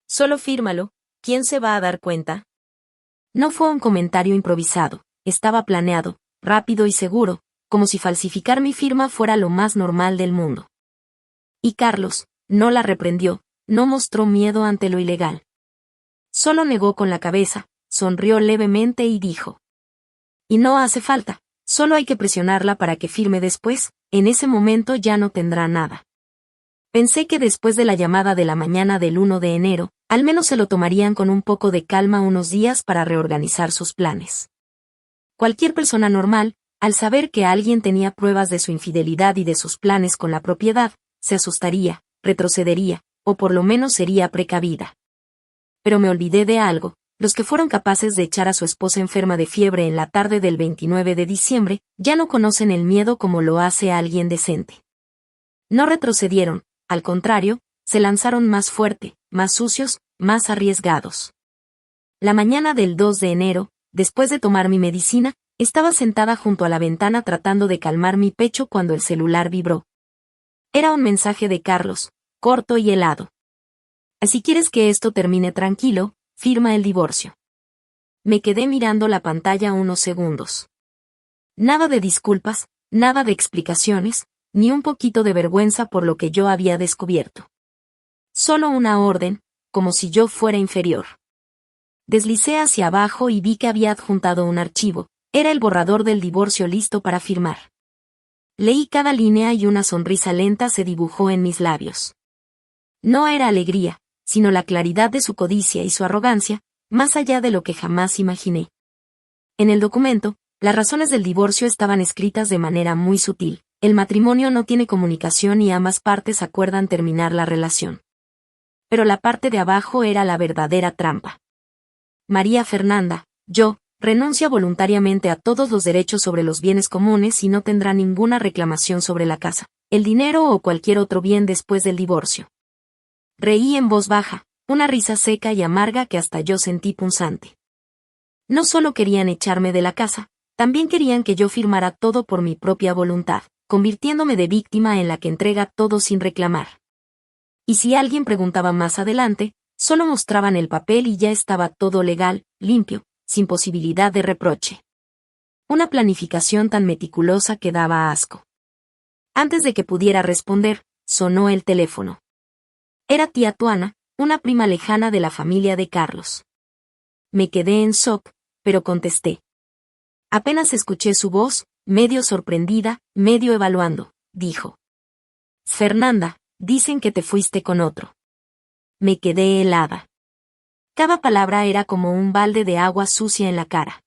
Solo fírmalo, ¿quién se va a dar cuenta?». No fue un comentario improvisado, estaba planeado, rápido y seguro, como si falsificar mi firma fuera lo más normal del mundo. Y Carlos no la reprendió, no mostró miedo ante lo ilegal. Solo negó con la cabeza, sonrió levemente y dijo: «Y no hace falta, solo hay que presionarla para que firme después, en ese momento ya no tendrá nada». Pensé que después de la llamada de la mañana del 1 de enero, al menos se lo tomarían con un poco de calma unos días para reorganizar sus planes. Cualquier persona normal, al saber que alguien tenía pruebas de su infidelidad y de sus planes con la propiedad, se asustaría, retrocedería, o por lo menos sería precavida. Pero me olvidé de algo: los que fueron capaces de echar a su esposa enferma de fiebre en la tarde del 29 de diciembre, ya no conocen el miedo como lo hace alguien decente. No retrocedieron, al contrario, se lanzaron más fuerte, más sucios, más arriesgados. La mañana del 2 de enero, después de tomar mi medicina, estaba sentada junto a la ventana tratando de calmar mi pecho cuando el celular vibró. Era un mensaje de Carlos, corto y helado. Si quieres que esto termine tranquilo, firma el divorcio. Me quedé mirando la pantalla unos segundos. Nada de disculpas, nada de explicaciones, ni un poquito de vergüenza por lo que yo había descubierto. Solo una orden, como si yo fuera inferior. Deslicé hacia abajo y vi que había adjuntado un archivo. Era el borrador del divorcio listo para firmar. Leí cada línea y una sonrisa lenta se dibujó en mis labios. No era alegría, sino la claridad de su codicia y su arrogancia, más allá de lo que jamás imaginé. En el documento, las razones del divorcio estaban escritas de manera muy sutil. El matrimonio no tiene comunicación y ambas partes acuerdan terminar la relación. Pero la parte de abajo era la verdadera trampa. María Fernanda, yo, renuncia voluntariamente a todos los derechos sobre los bienes comunes y no tendrá ninguna reclamación sobre la casa, el dinero o cualquier otro bien después del divorcio. Reí en voz baja, una risa seca y amarga que hasta yo sentí punzante. No solo querían echarme de la casa, también querían que yo firmara todo por mi propia voluntad, convirtiéndome de víctima en la que entrega todo sin reclamar. Y si alguien preguntaba más adelante, solo mostraban el papel y ya estaba todo legal, limpio, sin posibilidad de reproche. Una planificación tan meticulosa que daba asco. Antes de que pudiera responder, sonó el teléfono. Era tía Tuana, una prima lejana de la familia de Carlos. Me quedé en shock, pero contesté. Apenas escuché su voz, medio sorprendida, medio evaluando, dijo. Fernanda, dicen que te fuiste con otro. Me quedé helada. Cada palabra era como un balde de agua sucia en la cara.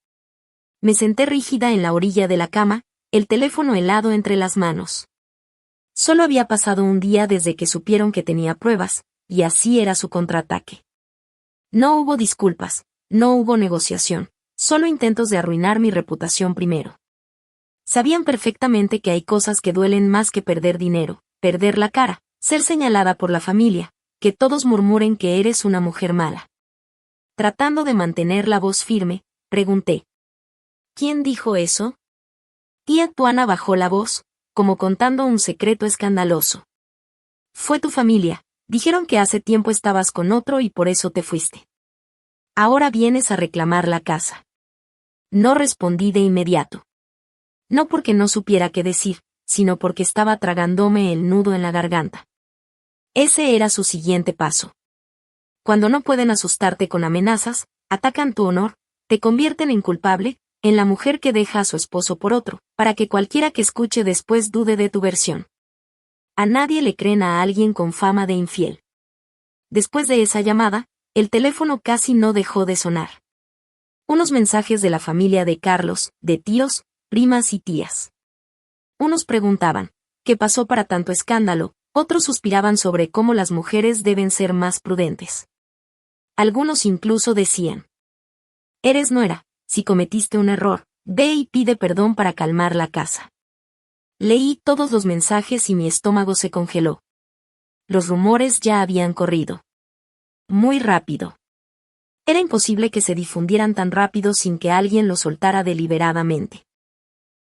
Me senté rígida en la orilla de la cama, el teléfono helado entre las manos. Solo había pasado un día desde que supieron que tenía pruebas, y así era su contraataque. No hubo disculpas, no hubo negociación, solo intentos de arruinar mi reputación primero. Sabían perfectamente que hay cosas que duelen más que perder dinero, perder la cara, ser señalada por la familia, que todos murmuren que eres una mujer mala. Tratando de mantener la voz firme, pregunté. ¿Quién dijo eso? Tía Tuana bajó la voz, como contando un secreto escandaloso. Fue tu familia, dijeron que hace tiempo estabas con otro y por eso te fuiste. Ahora vienes a reclamar la casa. No respondí de inmediato. No porque no supiera qué decir, sino porque estaba tragándome el nudo en la garganta. Ese era su siguiente paso. Cuando no pueden asustarte con amenazas, atacan tu honor, te convierten en culpable, en la mujer que deja a su esposo por otro, para que cualquiera que escuche después dude de tu versión. A nadie le creen a alguien con fama de infiel. Después de esa llamada, el teléfono casi no dejó de sonar. Unos mensajes de la familia de Carlos, de tíos, primas y tías. Unos preguntaban, ¿qué pasó para tanto escándalo? Otros suspiraban sobre cómo las mujeres deben ser más prudentes. Algunos incluso decían, eres nuera, si cometiste un error, ve y pide perdón para calmar la casa. Leí todos los mensajes y mi estómago se congeló. Los rumores ya habían corrido. Muy rápido. Era imposible que se difundieran tan rápido sin que alguien los soltara deliberadamente.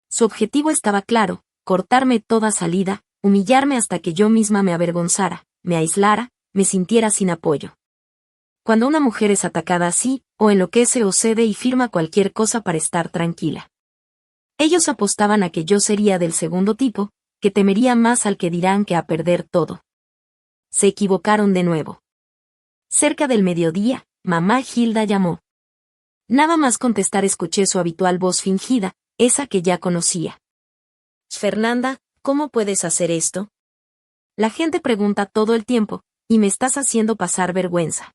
Su objetivo estaba claro, cortarme toda salida, humillarme hasta que yo misma me avergonzara, me aislara, me sintiera sin apoyo. Cuando una mujer es atacada así, o enloquece o cede y firma cualquier cosa para estar tranquila. Ellos apostaban a que yo sería del segundo tipo, que temería más al que dirán que a perder todo. Se equivocaron de nuevo. Cerca del mediodía, mamá Hilda llamó. Nada más contestar escuché su habitual voz fingida, esa que ya conocía. Fernanda, ¿cómo puedes hacer esto? La gente pregunta todo el tiempo, y me estás haciendo pasar vergüenza.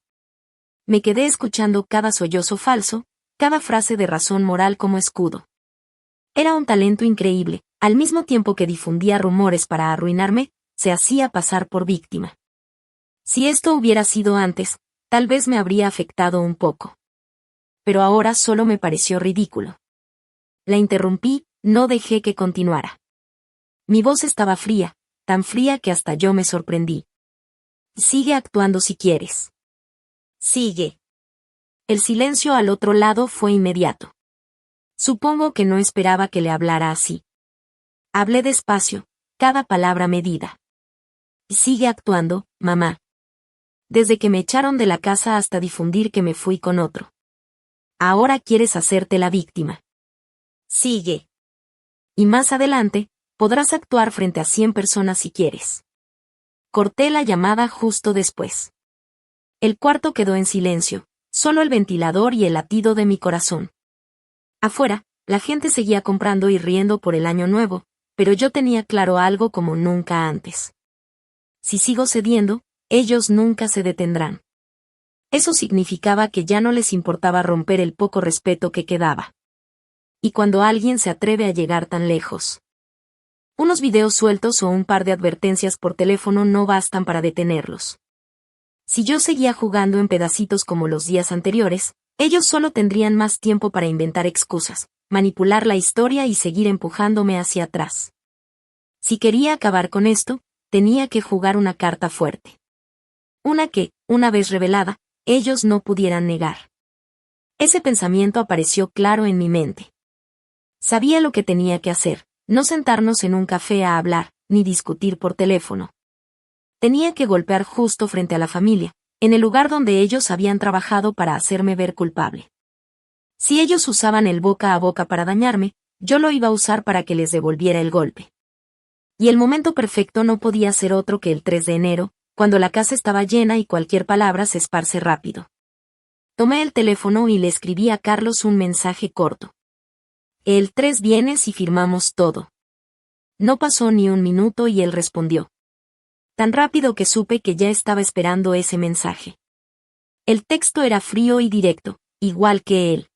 Me quedé escuchando cada sollozo falso, cada frase de razón moral como escudo. Era un talento increíble, al mismo tiempo que difundía rumores para arruinarme, se hacía pasar por víctima. Si esto hubiera sido antes, tal vez me habría afectado un poco. Pero ahora solo me pareció ridículo. La interrumpí, no dejé que continuara. Mi voz estaba fría, tan fría que hasta yo me sorprendí. Sigue actuando si quieres. Sigue. El silencio al otro lado fue inmediato. Supongo que no esperaba que le hablara así. Hablé despacio, cada palabra medida. Sigue actuando, mamá. desde que me echaron de la casa hasta difundir que me fui con otro. Ahora quieres hacerte la víctima. Sigue. Y más adelante, podrás actuar frente a 100 personas si quieres. Corté la llamada justo después. El cuarto quedó en silencio, solo el ventilador y el latido de mi corazón. Afuera, la gente seguía comprando y riendo por el año nuevo, pero yo tenía claro algo como nunca antes. Si sigo cediendo, ellos nunca se detendrán. Eso significaba que ya no les importaba romper el poco respeto que quedaba. Y cuando alguien se atreve a llegar tan lejos, unos videos sueltos o un par de advertencias por teléfono no bastan para detenerlos. Si yo seguía jugando en pedacitos como los días anteriores, ellos solo tendrían más tiempo para inventar excusas, manipular la historia y seguir empujándome hacia atrás. Si quería acabar con esto, tenía que jugar una carta fuerte. Una que, una vez revelada, ellos no pudieran negar. Ese pensamiento apareció claro en mi mente. Sabía lo que tenía que hacer, no sentarnos en un café a hablar, ni discutir por teléfono. Tenía que golpear justo frente a la familia, en el lugar donde ellos habían trabajado para hacerme ver culpable. Si ellos usaban el boca a boca para dañarme, yo lo iba a usar para que les devolviera el golpe. Y el momento perfecto no podía ser otro que el 3 de enero, cuando la casa estaba llena y cualquier palabra se esparce rápido. Tomé el teléfono y le escribí a Carlos un mensaje corto. El 3 vienes y firmamos todo. No pasó ni un minuto y él respondió. Tan rápido que supe que ya estaba esperando ese mensaje. El texto era frío y directo, igual que él.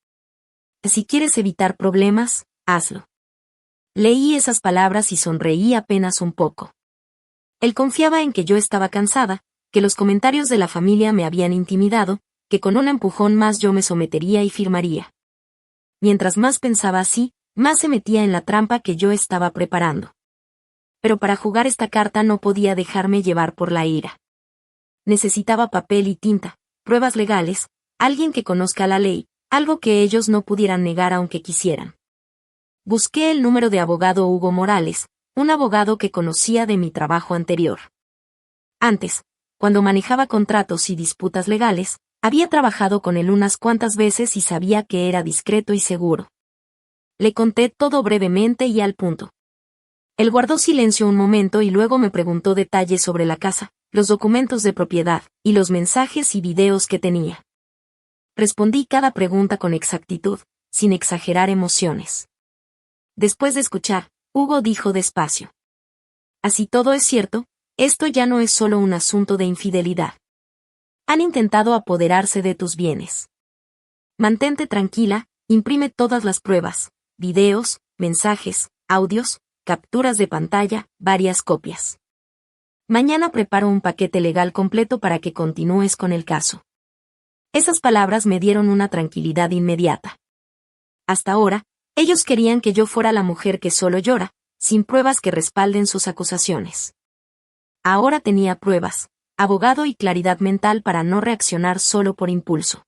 Si quieres evitar problemas, hazlo. Leí esas palabras y sonreí apenas un poco. Él confiaba en que yo estaba cansada, que los comentarios de la familia me habían intimidado, que con un empujón más yo me sometería y firmaría. Mientras más pensaba así, más se metía en la trampa que yo estaba preparando. Pero para jugar esta carta no podía dejarme llevar por la ira. Necesitaba papel y tinta, pruebas legales, alguien que conozca la ley, algo que ellos no pudieran negar aunque quisieran. Busqué el número de abogado Hugo Morales, un abogado que conocía de mi trabajo anterior. Antes, cuando manejaba contratos y disputas legales, había trabajado con él unas cuantas veces y sabía que era discreto y seguro. Le conté todo brevemente y al punto. Él guardó silencio un momento y luego me preguntó detalles sobre la casa, los documentos de propiedad, y los mensajes y videos que tenía. Respondí cada pregunta con exactitud, sin exagerar emociones. Después de escuchar, Hugo dijo despacio. Así todo es cierto, esto ya no es solo un asunto de infidelidad. Han intentado apoderarse de tus bienes. Mantente tranquila, imprime todas las pruebas, videos, mensajes, audios, capturas de pantalla, varias copias. Mañana preparo un paquete legal completo para que continúes con el caso. Esas palabras me dieron una tranquilidad inmediata. Hasta ahora, ellos querían que yo fuera la mujer que solo llora, sin pruebas que respalden sus acusaciones. Ahora tenía pruebas, abogado y claridad mental para no reaccionar solo por impulso.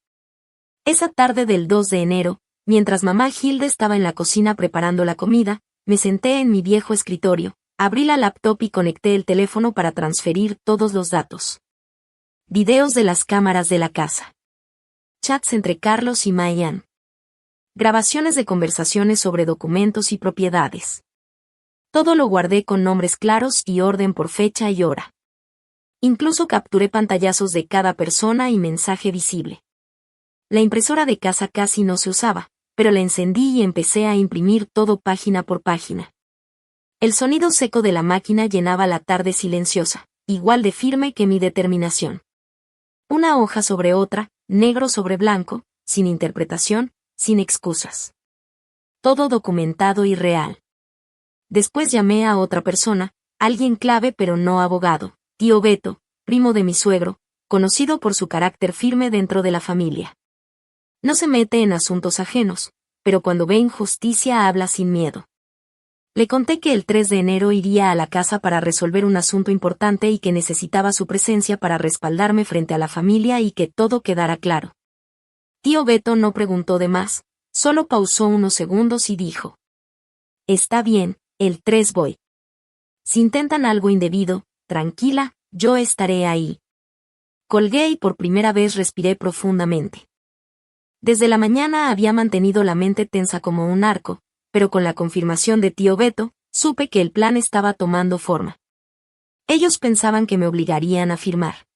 Esa tarde del 2 de enero, mientras mamá Hilde estaba en la cocina preparando la comida, me senté en mi viejo escritorio, abrí la laptop y conecté el teléfono para transferir todos los datos. Videos de las cámaras de la casa. Chats entre Carlos y Mayan. Grabaciones de conversaciones sobre documentos y propiedades. Todo lo guardé con nombres claros y orden por fecha y hora. Incluso capturé pantallazos de cada persona y mensaje visible. La impresora de casa casi no se usaba, pero la encendí y empecé a imprimir todo página por página. El sonido seco de la máquina llenaba la tarde silenciosa, igual de firme que mi determinación. Una hoja sobre otra, negro sobre blanco, sin interpretación, sin excusas. Todo documentado y real. Después llamé a otra persona, alguien clave pero no abogado, tío Beto, primo de mi suegro, conocido por su carácter firme dentro de la familia. No se mete en asuntos ajenos, pero cuando ve injusticia habla sin miedo. Le conté que el 3 de enero iría a la casa para resolver un asunto importante y que necesitaba su presencia para respaldarme frente a la familia y que todo quedara claro. Tío Beto no preguntó de más, solo pausó unos segundos y dijo. Está bien, el 3 voy. Si intentan algo indebido, tranquila, yo estaré ahí. Colgué y por primera vez respiré profundamente. Desde la mañana había mantenido la mente tensa como un arco, pero con la confirmación de tío Beto, supe que el plan estaba tomando forma. Ellos pensaban que me obligarían a firmar.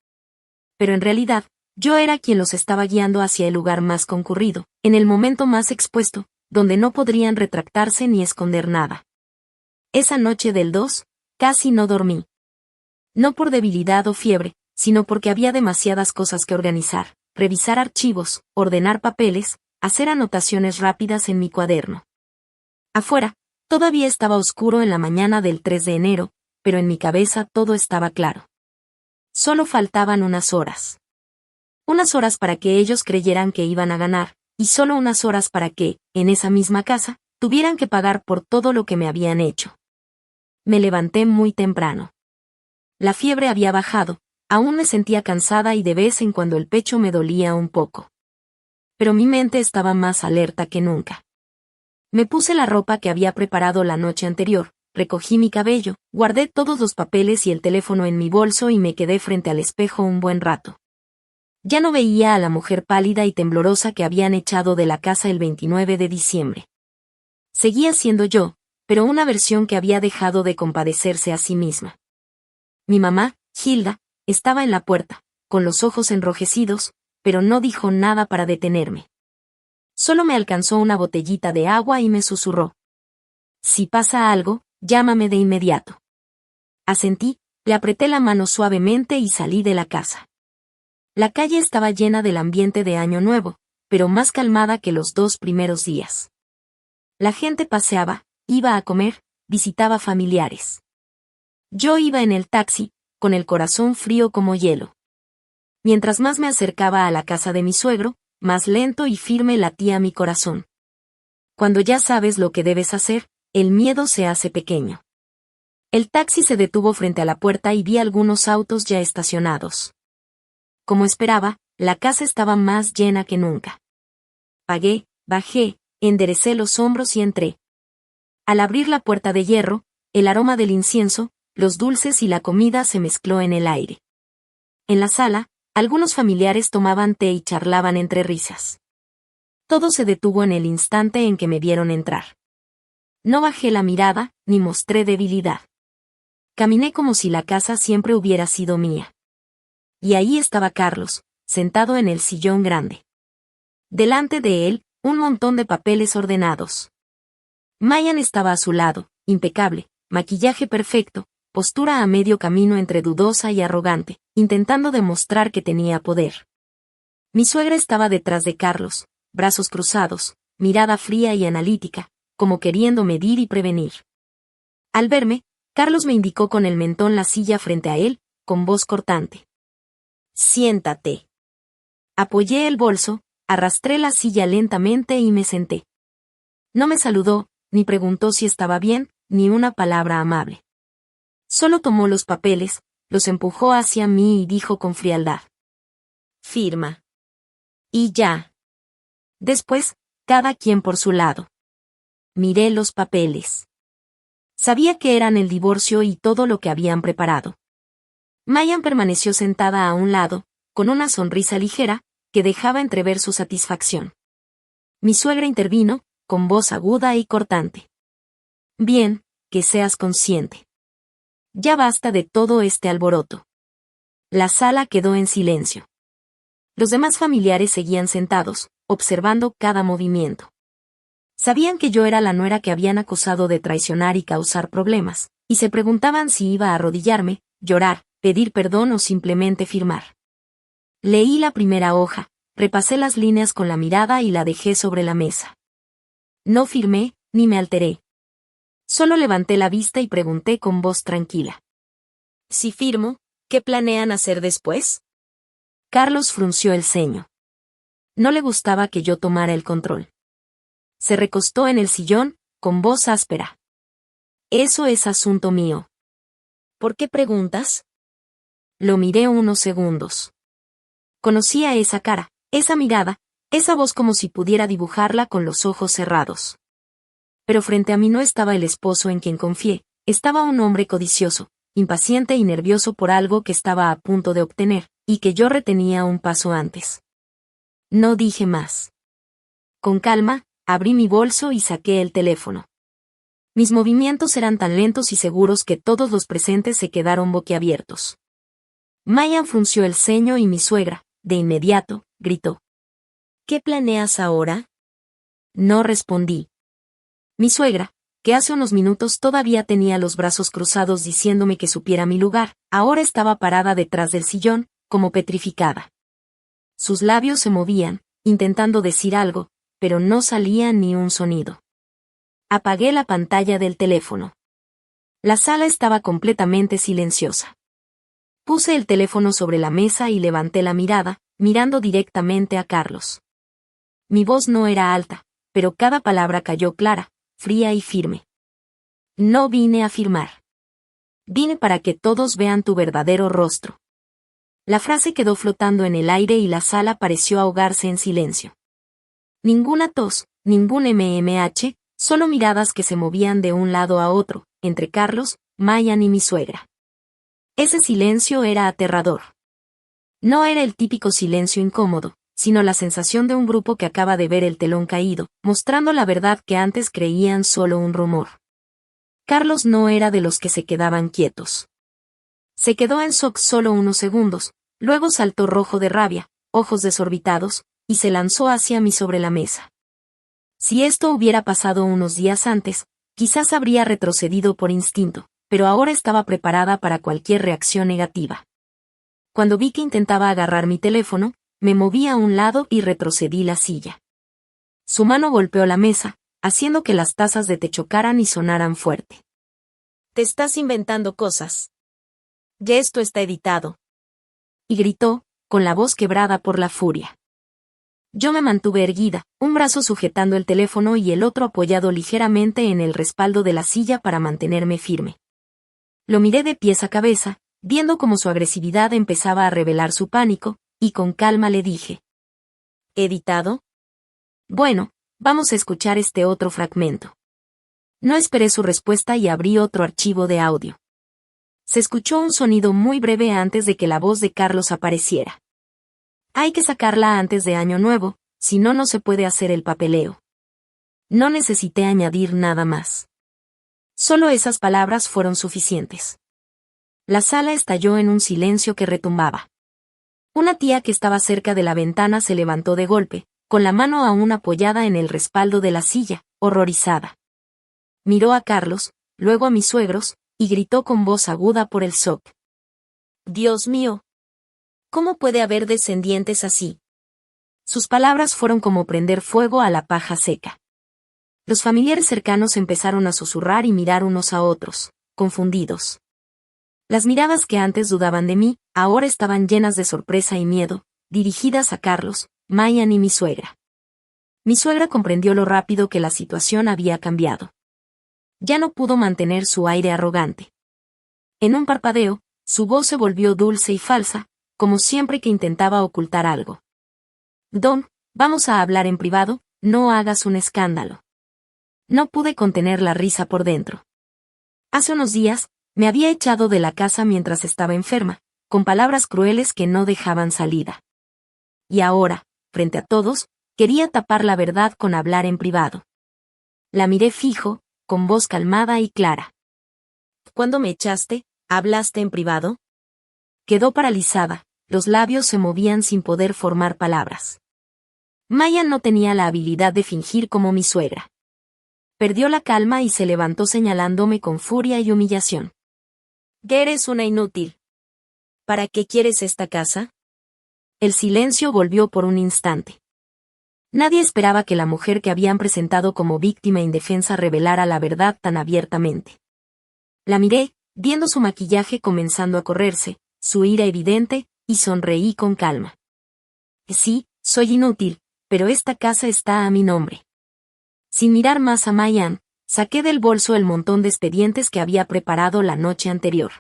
Pero en realidad, yo era quien los estaba guiando hacia el lugar más concurrido, en el momento más expuesto, donde no podrían retractarse ni esconder nada. Esa noche del 2, casi no dormí. No por debilidad o fiebre, sino porque había demasiadas cosas que organizar, revisar archivos, ordenar papeles, hacer anotaciones rápidas en mi cuaderno. Afuera, todavía estaba oscuro en la mañana del 3 de enero, pero en mi cabeza todo estaba claro. Solo faltaban unas horas. Unas horas para que ellos creyeran que iban a ganar, y solo unas horas para que, en esa misma casa, tuvieran que pagar por todo lo que me habían hecho. Me levanté muy temprano. La fiebre había bajado, aún me sentía cansada y de vez en cuando el pecho me dolía un poco. Pero mi mente estaba más alerta que nunca. Me puse la ropa que había preparado la noche anterior, recogí mi cabello, guardé todos los papeles y el teléfono en mi bolso y me quedé frente al espejo un buen rato. Ya no veía a la mujer pálida y temblorosa que habían echado de la casa el 29 de diciembre. Seguía siendo yo, pero una versión que había dejado de compadecerse a sí misma. Mi mamá, Hilda, estaba en la puerta, con los ojos enrojecidos, pero no dijo nada para detenerme. Solo me alcanzó una botellita de agua y me susurró: «Si pasa algo, llámame de inmediato». Asentí, le apreté la mano suavemente y salí de la casa. La calle estaba llena del ambiente de Año Nuevo, pero más calmada que los 2 primeros días. La gente paseaba, iba a comer, visitaba familiares. Yo iba en el taxi, con el corazón frío como hielo. Mientras más me acercaba a la casa de mi suegro, más lento y firme latía mi corazón. Cuando ya sabes lo que debes hacer, el miedo se hace pequeño. El taxi se detuvo frente a la puerta y vi algunos autos ya estacionados. Como esperaba, la casa estaba más llena que nunca. Pagué, bajé, enderecé los hombros y entré. Al abrir la puerta de hierro, el aroma del incienso, los dulces y la comida se mezcló en el aire. En la sala, algunos familiares tomaban té y charlaban entre risas. Todo se detuvo en el instante en que me vieron entrar. No bajé la mirada, ni mostré debilidad. Caminé como si la casa siempre hubiera sido mía. Y ahí estaba Carlos, sentado en el sillón grande. Delante de él, un montón de papeles ordenados. Mayan estaba a su lado, impecable, maquillaje perfecto, postura a medio camino entre dudosa y arrogante, intentando demostrar que tenía poder. Mi suegra estaba detrás de Carlos, brazos cruzados, mirada fría y analítica, como queriendo medir y prevenir. Al verme, Carlos me indicó con el mentón la silla frente a él, con voz cortante. «Siéntate». Apoyé el bolso, arrastré la silla lentamente y me senté. No me saludó, ni preguntó si estaba bien, ni una palabra amable. Solo tomó los papeles, los empujó hacia mí y dijo con frialdad: «Firma». Y ya. Después, cada quien por su lado. Miré los papeles. Sabía que eran el divorcio y todo lo que habían preparado. Mayan permaneció sentada a un lado, con una sonrisa ligera, que dejaba entrever su satisfacción. Mi suegra intervino, con voz aguda y cortante. «Bien, que seas consciente. Ya basta de todo este alboroto». La sala quedó en silencio. Los demás familiares seguían sentados, observando cada movimiento. Sabían que yo era la nuera que habían acusado de traicionar y causar problemas, y se preguntaban si iba a arrodillarme, llorar, pedir perdón o simplemente firmar. Leí la primera hoja, repasé las líneas con la mirada y la dejé sobre la mesa. No firmé, ni me alteré. Solo levanté la vista y pregunté con voz tranquila: «Si firmo, ¿qué planean hacer después?». Carlos frunció el ceño. No le gustaba que yo tomara el control. Se recostó en el sillón, con voz áspera. «Eso es asunto mío». «¿Por qué preguntas?». Lo miré unos segundos. Conocía esa cara, esa mirada, esa voz como si pudiera dibujarla con los ojos cerrados. Pero frente a mí no estaba el esposo en quien confié, estaba un hombre codicioso, impaciente y nervioso por algo que estaba a punto de obtener, y que yo retenía un paso antes. No dije más. Con calma, abrí mi bolso y saqué el teléfono. Mis movimientos eran tan lentos y seguros que todos los presentes se quedaron boquiabiertos. Mayan frunció el ceño y mi suegra, de inmediato, gritó: ¿Qué planeas ahora? No respondí. Mi suegra, que hace unos minutos todavía tenía los brazos cruzados diciéndome que supiera mi lugar, ahora estaba parada detrás del sillón, como petrificada. Sus labios se movían, intentando decir algo, pero no salía ni un sonido. Apagué la pantalla del teléfono. La sala estaba completamente silenciosa. Puse el teléfono sobre la mesa y levanté la mirada, mirando directamente a Carlos. Mi voz no era alta, pero cada palabra cayó clara, fría y firme. No vine a firmar. Vine para que todos vean tu verdadero rostro. La frase quedó flotando en el aire y la sala pareció ahogarse en silencio. Ninguna tos, ningún MMH, solo miradas que se movían de un lado a otro, entre Carlos, Mayan y mi suegra. Ese silencio era aterrador. No era el típico silencio incómodo, sino la sensación de un grupo que acaba de ver el telón caído, mostrando la verdad que antes creían solo un rumor. Carlos no era de los que se quedaban quietos. Se quedó en shock solo unos segundos, luego saltó rojo de rabia, ojos desorbitados, y se lanzó hacia mí sobre la mesa. Si esto hubiera pasado unos días antes, quizás habría retrocedido por instinto, pero ahora estaba preparada para cualquier reacción negativa. Cuando vi que intentaba agarrar mi teléfono, me moví a un lado y retrocedí la silla. Su mano golpeó la mesa, haciendo que las tazas de té chocaran y sonaran fuerte. «Te estás inventando cosas. Ya esto está editado», y gritó, con la voz quebrada por la furia. Yo me mantuve erguida, un brazo sujetando el teléfono y el otro apoyado ligeramente en el respaldo de la silla para mantenerme firme. Lo miré de pies a cabeza, viendo cómo su agresividad empezaba a revelar su pánico, y con calma le dije: ¿editado? Bueno, vamos a escuchar este otro fragmento. No esperé su respuesta y abrí otro archivo de audio. Se escuchó un sonido muy breve antes de que la voz de Carlos apareciera. Hay que sacarla antes de Año Nuevo, si no, no se puede hacer el papeleo. No necesité añadir nada más. Solo esas palabras fueron suficientes. La sala estalló en un silencio que retumbaba. Una tía que estaba cerca de la ventana se levantó de golpe, con la mano aún apoyada en el respaldo de la silla, horrorizada. Miró a Carlos, luego a mis suegros, y gritó con voz aguda por el shock: «Dios mío. ¿Cómo puede haber descendientes así?». Sus palabras fueron como prender fuego a la paja seca. Los familiares cercanos empezaron a susurrar y mirar unos a otros, confundidos. Las miradas que antes dudaban de mí, ahora estaban llenas de sorpresa y miedo, dirigidas a Carlos, Mayan y mi suegra. Mi suegra comprendió lo rápido que la situación había cambiado. Ya no pudo mantener su aire arrogante. En un parpadeo, su voz se volvió dulce y falsa, como siempre que intentaba ocultar algo. «Don, vamos a hablar en privado, no hagas un escándalo». No pude contener la risa por dentro. Hace unos días, me había echado de la casa mientras estaba enferma, con palabras crueles que no dejaban salida. Y ahora, frente a todos, quería tapar la verdad con hablar en privado. La miré fijo, con voz calmada y clara. «¿Cuándo me echaste, hablaste en privado?». Quedó paralizada, los labios se movían sin poder formar palabras. Maya no tenía la habilidad de fingir como mi suegra. Perdió la calma y se levantó señalándome con furia y humillación. «¿Que eres una inútil? ¿Para qué quieres esta casa?». El silencio volvió por un instante. Nadie esperaba que la mujer que habían presentado como víctima indefensa revelara la verdad tan abiertamente. La miré, viendo su maquillaje comenzando a correrse, su ira evidente, y sonreí con calma. «Sí, soy inútil, pero esta casa está a mi nombre». Sin mirar más a Mayan, saqué del bolso el montón de expedientes que había preparado la noche anterior.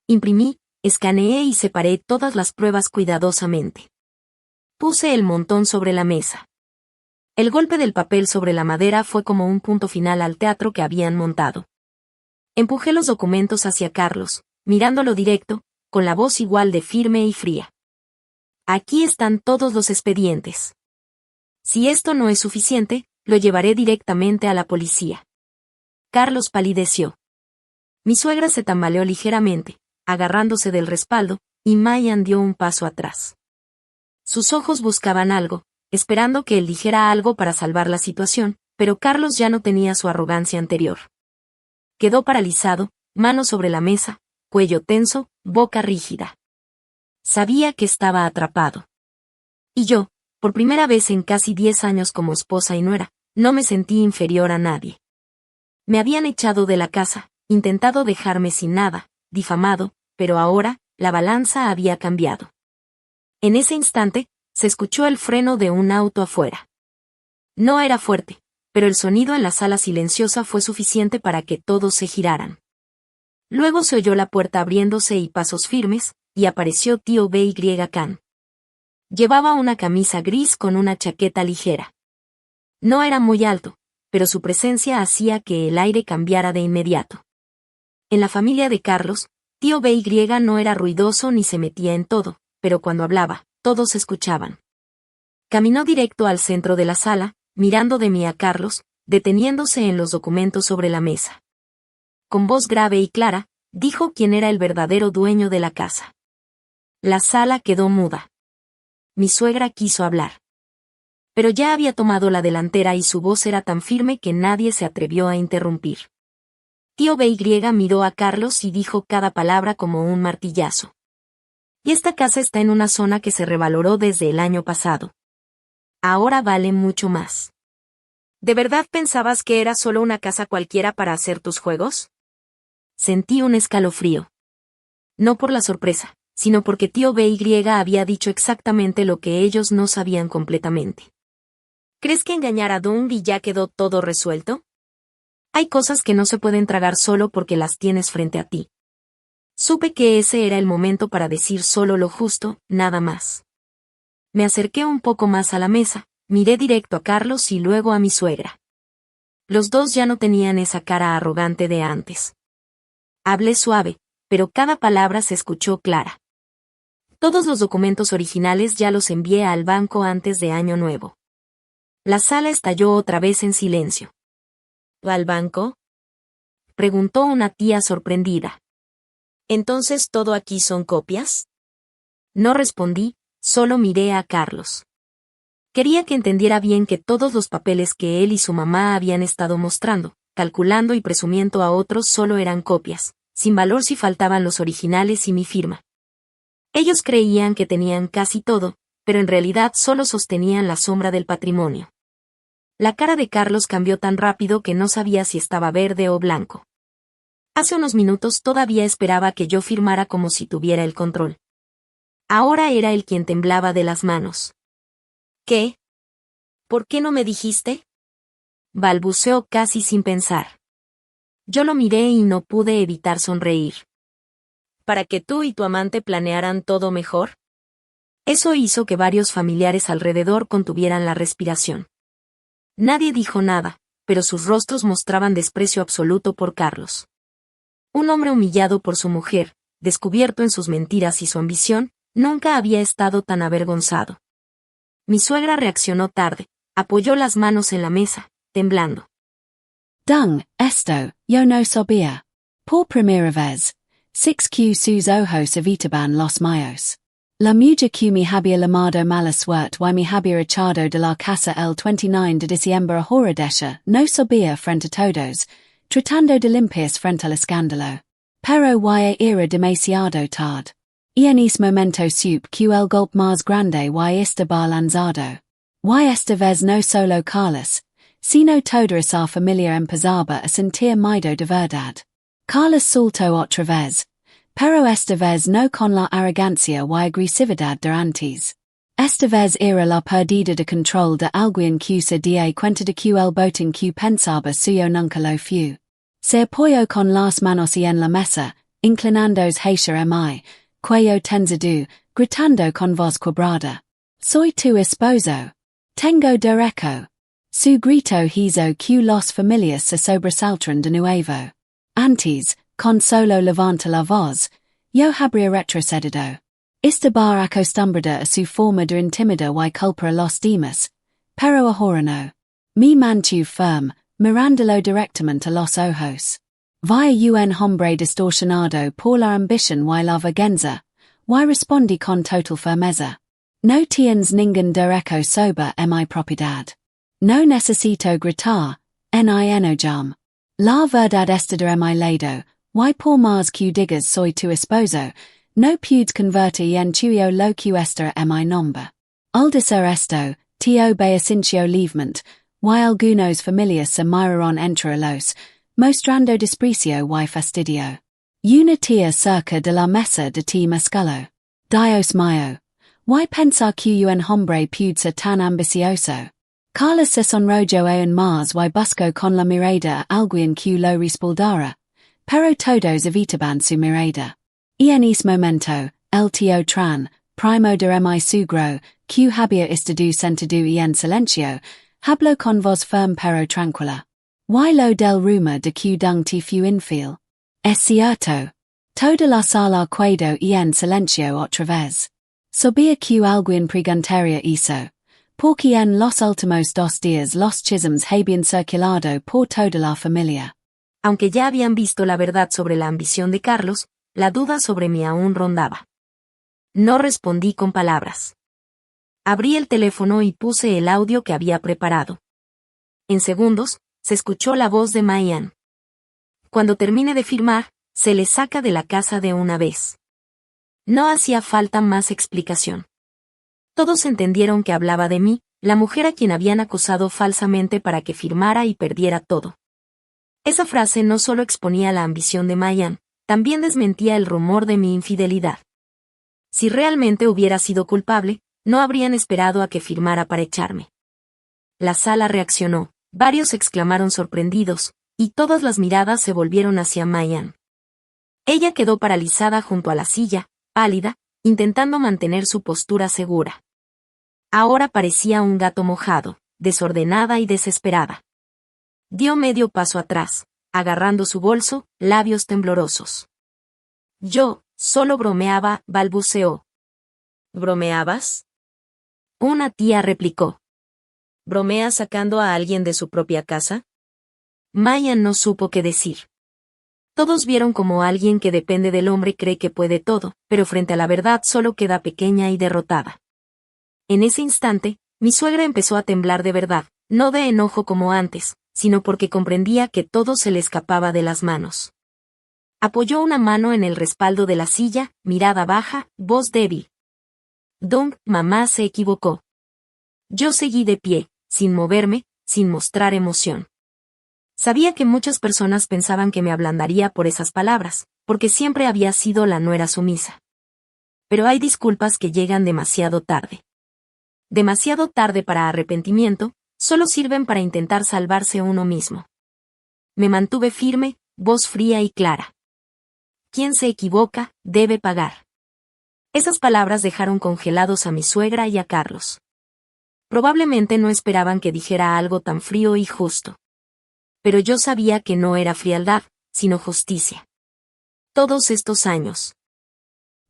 Imprimí, escaneé y separé todas las pruebas cuidadosamente. Puse el montón sobre la mesa. El golpe del papel sobre la madera fue como un punto final al teatro que habían montado. Empujé los documentos hacia Carlos, mirándolo directo, con la voz igual de firme y fría. Aquí están todos los expedientes. Si esto no es suficiente, lo llevaré directamente a la policía. Carlos palideció. Mi suegra se tambaleó ligeramente, agarrándose del respaldo, y Mayan dio un paso atrás. Sus ojos buscaban algo, esperando que él dijera algo para salvar la situación, pero Carlos ya no tenía su arrogancia anterior. Quedó paralizado, manos sobre la mesa, cuello tenso, boca rígida. Sabía que estaba atrapado. Y yo, por primera vez en casi 10 años como esposa y nuera, no me sentí inferior a nadie. Me habían echado de la casa, intentado dejarme sin nada, difamado, pero ahora, la balanza había cambiado. En ese instante, se escuchó el freno de un auto afuera. No era fuerte, pero el sonido en la sala silenciosa fue suficiente para que todos se giraran. Luego se oyó la puerta abriéndose y pasos firmes, y apareció tío B.Y. Khan. Llevaba una camisa gris con una chaqueta ligera. No era muy alto, pero su presencia hacía que el aire cambiara de inmediato. En la familia de Carlos, tío B.Y. no era ruidoso ni se metía en todo, pero cuando hablaba, todos escuchaban. Caminó directo al centro de la sala, mirando de mí a Carlos, deteniéndose en los documentos sobre la mesa. Con voz grave y clara, dijo quién era el verdadero dueño de la casa. La sala quedó muda. Mi suegra quiso hablar. Pero ya había tomado la delantera y su voz era tan firme que nadie se atrevió a interrumpir. Tío B.Y. miró a Carlos y dijo cada palabra como un martillazo. Y esta casa está en una zona que se revaloró desde el año pasado. Ahora vale mucho más. ¿De verdad pensabas que era solo una casa cualquiera para hacer tus juegos? Sentí un escalofrío. No por la sorpresa, sino porque tío B.Y. había dicho exactamente lo que ellos no sabían completamente. ¿Crees que engañar a Dung y ya quedó todo resuelto? Hay cosas que no se pueden tragar solo porque las tienes frente a ti. Supe que ese era el momento para decir solo lo justo, nada más. Me acerqué un poco más a la mesa, miré directo a Carlos y luego a mi suegra. Los dos ya no tenían esa cara arrogante de antes. Hablé suave, pero cada palabra se escuchó clara. Todos los documentos originales ya los envié al banco antes de Año Nuevo. La sala estalló otra vez en silencio. ¿Va al banco? Preguntó una tía sorprendida. ¿Entonces todo aquí son copias? No respondí, solo miré a Carlos. Quería que entendiera bien que todos los papeles que él y su mamá habían estado mostrando, calculando y presumiendo a otros solo eran copias, sin valor si faltaban los originales y mi firma. Ellos creían que tenían casi todo, pero en realidad solo sostenían la sombra del patrimonio. La cara de Carlos cambió tan rápido que no sabía si estaba verde o blanco. Hace unos minutos todavía esperaba que yo firmara como si tuviera el control. Ahora era él quien temblaba de las manos. ¿Qué? ¿Por qué no me dijiste? Balbuceó casi sin pensar. Yo lo miré y no pude evitar sonreír. ¿Para que tú y tu amante planearan todo mejor? Eso hizo que varios familiares alrededor contuvieran la respiración. Nadie dijo nada, pero sus rostros mostraban desprecio absoluto por Carlos. Un hombre humillado por su mujer, descubierto en sus mentiras y su ambición, nunca había estado tan avergonzado. Mi suegra reaccionó tarde, apoyó las manos en la mesa, temblando. Dung, esto, yo no sabía. Por primera vez, 6Q sus ojos evitaban los míos. La mujer que me había llamado mala suerte y me había echado de la casa el 29 de diciembre ahora desha, no sabía frente a todos, tratando de limpiarse frente al escándalo. Pero ya era demasiado tarde. Y en ese momento supe que el golpe más grande ya estaba lanzado. Y esta vez no solo Carlos, sino toda esa familia empezaba a sentir miedo de verdad. Carlos soltó otra vez, pero esta vez no con la arrogancia y agresividad de antes. Esta vez era la pérdida de control de alguien que se dio cuenta de que el botín que pensaba suyo nunca lo fue. Se apoyó con las manos en la mesa, inclinándose hacia mí, cuello tendido, gritando con voz quebrada. Soy tu esposo. Tengo derecho. Su grito hizo que los familias se sobresaltaron de nuevo. Antes, con solo levanta la voz, yo habría retrocedido. Esta bar acostumbrada a su forma de intimidar y culpar a los demás, pero ahora no. Me mantuve firme, mirándolo directamente a los ojos. Vi un hombre distorsionado por la ambición y la vergüenza, y respondí con total firmeza. No tienes ningún derecho sobre mi propiedad. No necesito gritar, ni enojarme. La verdad está de mi lado, y por más que digas soy tu esposo, no puedes convertir en tuyo lo que está en mi nombre. Al decir esto, te obedeció levemente, y algunos familias se miraron entre los, mostrando desprecio y fastidio. Una tía cerca de la mesa de ti masculo. Dios mío. Y pensar que un hombre puede ser tan ambicioso. Carlos se sonrojó aún más y buscó con la mirada a alguien que lo respaldara, pero todos evitaban su mirada. Y en ese momento, el tío Tran, primo de mi sugro, que había estado sentado y en silencio, habló con voz firme pero tranquila. Y lo del rumor de que dung te fue infiel. Es cierto. Toda la sala quedó y en silencio otra vez. Sabía que alguien preguntaría eso. Porque en los últimos 2 días los chismes habían circulado por toda la familia. Aunque ya habían visto la verdad sobre la ambición de Carlos, la duda sobre mí aún rondaba. No respondí con palabras. Abrí el teléfono y puse el audio que había preparado. En segundos, se escuchó la voz de Mayan. Cuando termine de firmar, se le saca de la casa de una vez. No hacía falta más explicación. Todos entendieron que hablaba de mí, la mujer a quien habían acosado falsamente para que firmara y perdiera todo. Esa frase no solo exponía la ambición de Mayan, también desmentía el rumor de mi infidelidad. Si realmente hubiera sido culpable, no habrían esperado a que firmara para echarme. La sala reaccionó, varios exclamaron sorprendidos, y todas las miradas se volvieron hacia Mayan. Ella quedó paralizada junto a la silla, pálida, intentando mantener su postura segura. Ahora parecía un gato mojado, desordenada y desesperada. Dio medio paso atrás, agarrando su bolso, labios temblorosos. Yo, solo bromeaba, balbuceó. ¿Bromeabas? Una tía replicó. ¿Bromeas sacando a alguien de su propia casa? Mayan no supo qué decir. Todos vieron como alguien que depende del hombre cree que puede todo, pero frente a la verdad solo queda pequeña y derrotada. En ese instante, mi suegra empezó a temblar de verdad, no de enojo como antes, sino porque comprendía que todo se le escapaba de las manos. Apoyó una mano en el respaldo de la silla, mirada baja, voz débil. Don, mamá se equivocó. Yo seguí de pie, sin moverme, sin mostrar emoción. Sabía que muchas personas pensaban que me ablandaría por esas palabras, porque siempre había sido la nuera sumisa. Pero hay disculpas que llegan demasiado tarde. Demasiado tarde para arrepentimiento, solo sirven para intentar salvarse uno mismo. Me mantuve firme, voz fría y clara. Quien se equivoca, debe pagar. Esas palabras dejaron congelados a mi suegra y a Carlos. Probablemente no esperaban que dijera algo tan frío y justo. Pero yo sabía que no era frialdad, sino justicia. Todos estos años.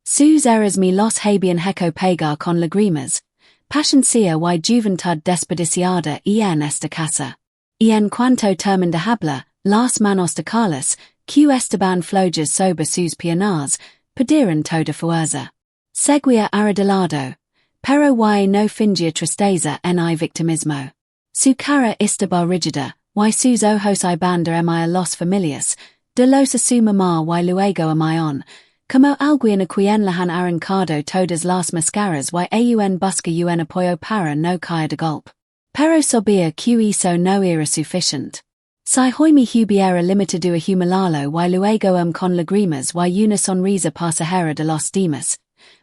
Sus eras me los habían hecho pagar con lágrimas, paciencia y juventud desperdiciada y en esta casa. Y en cuanto terminó de hablar, las manos de Carlos, que estaban flojas sobre sus piernas, perdieron toda fuerza. Seguía arrodillado, pero y no fingía tristeza ni victimismo. Su cara estaba rígida, y sus ojos iban de mí a los familias, de los a su mamá y luego a mí, como alguien a quien le han arrancado todas las máscaras y aún busca un apoyo para no caer de golpe. Pero sabía que eso no era suficiente. Si hoy me hubiera limitado a humilarlo y luego con lágrimas y una sonrisa pasajera de los demás,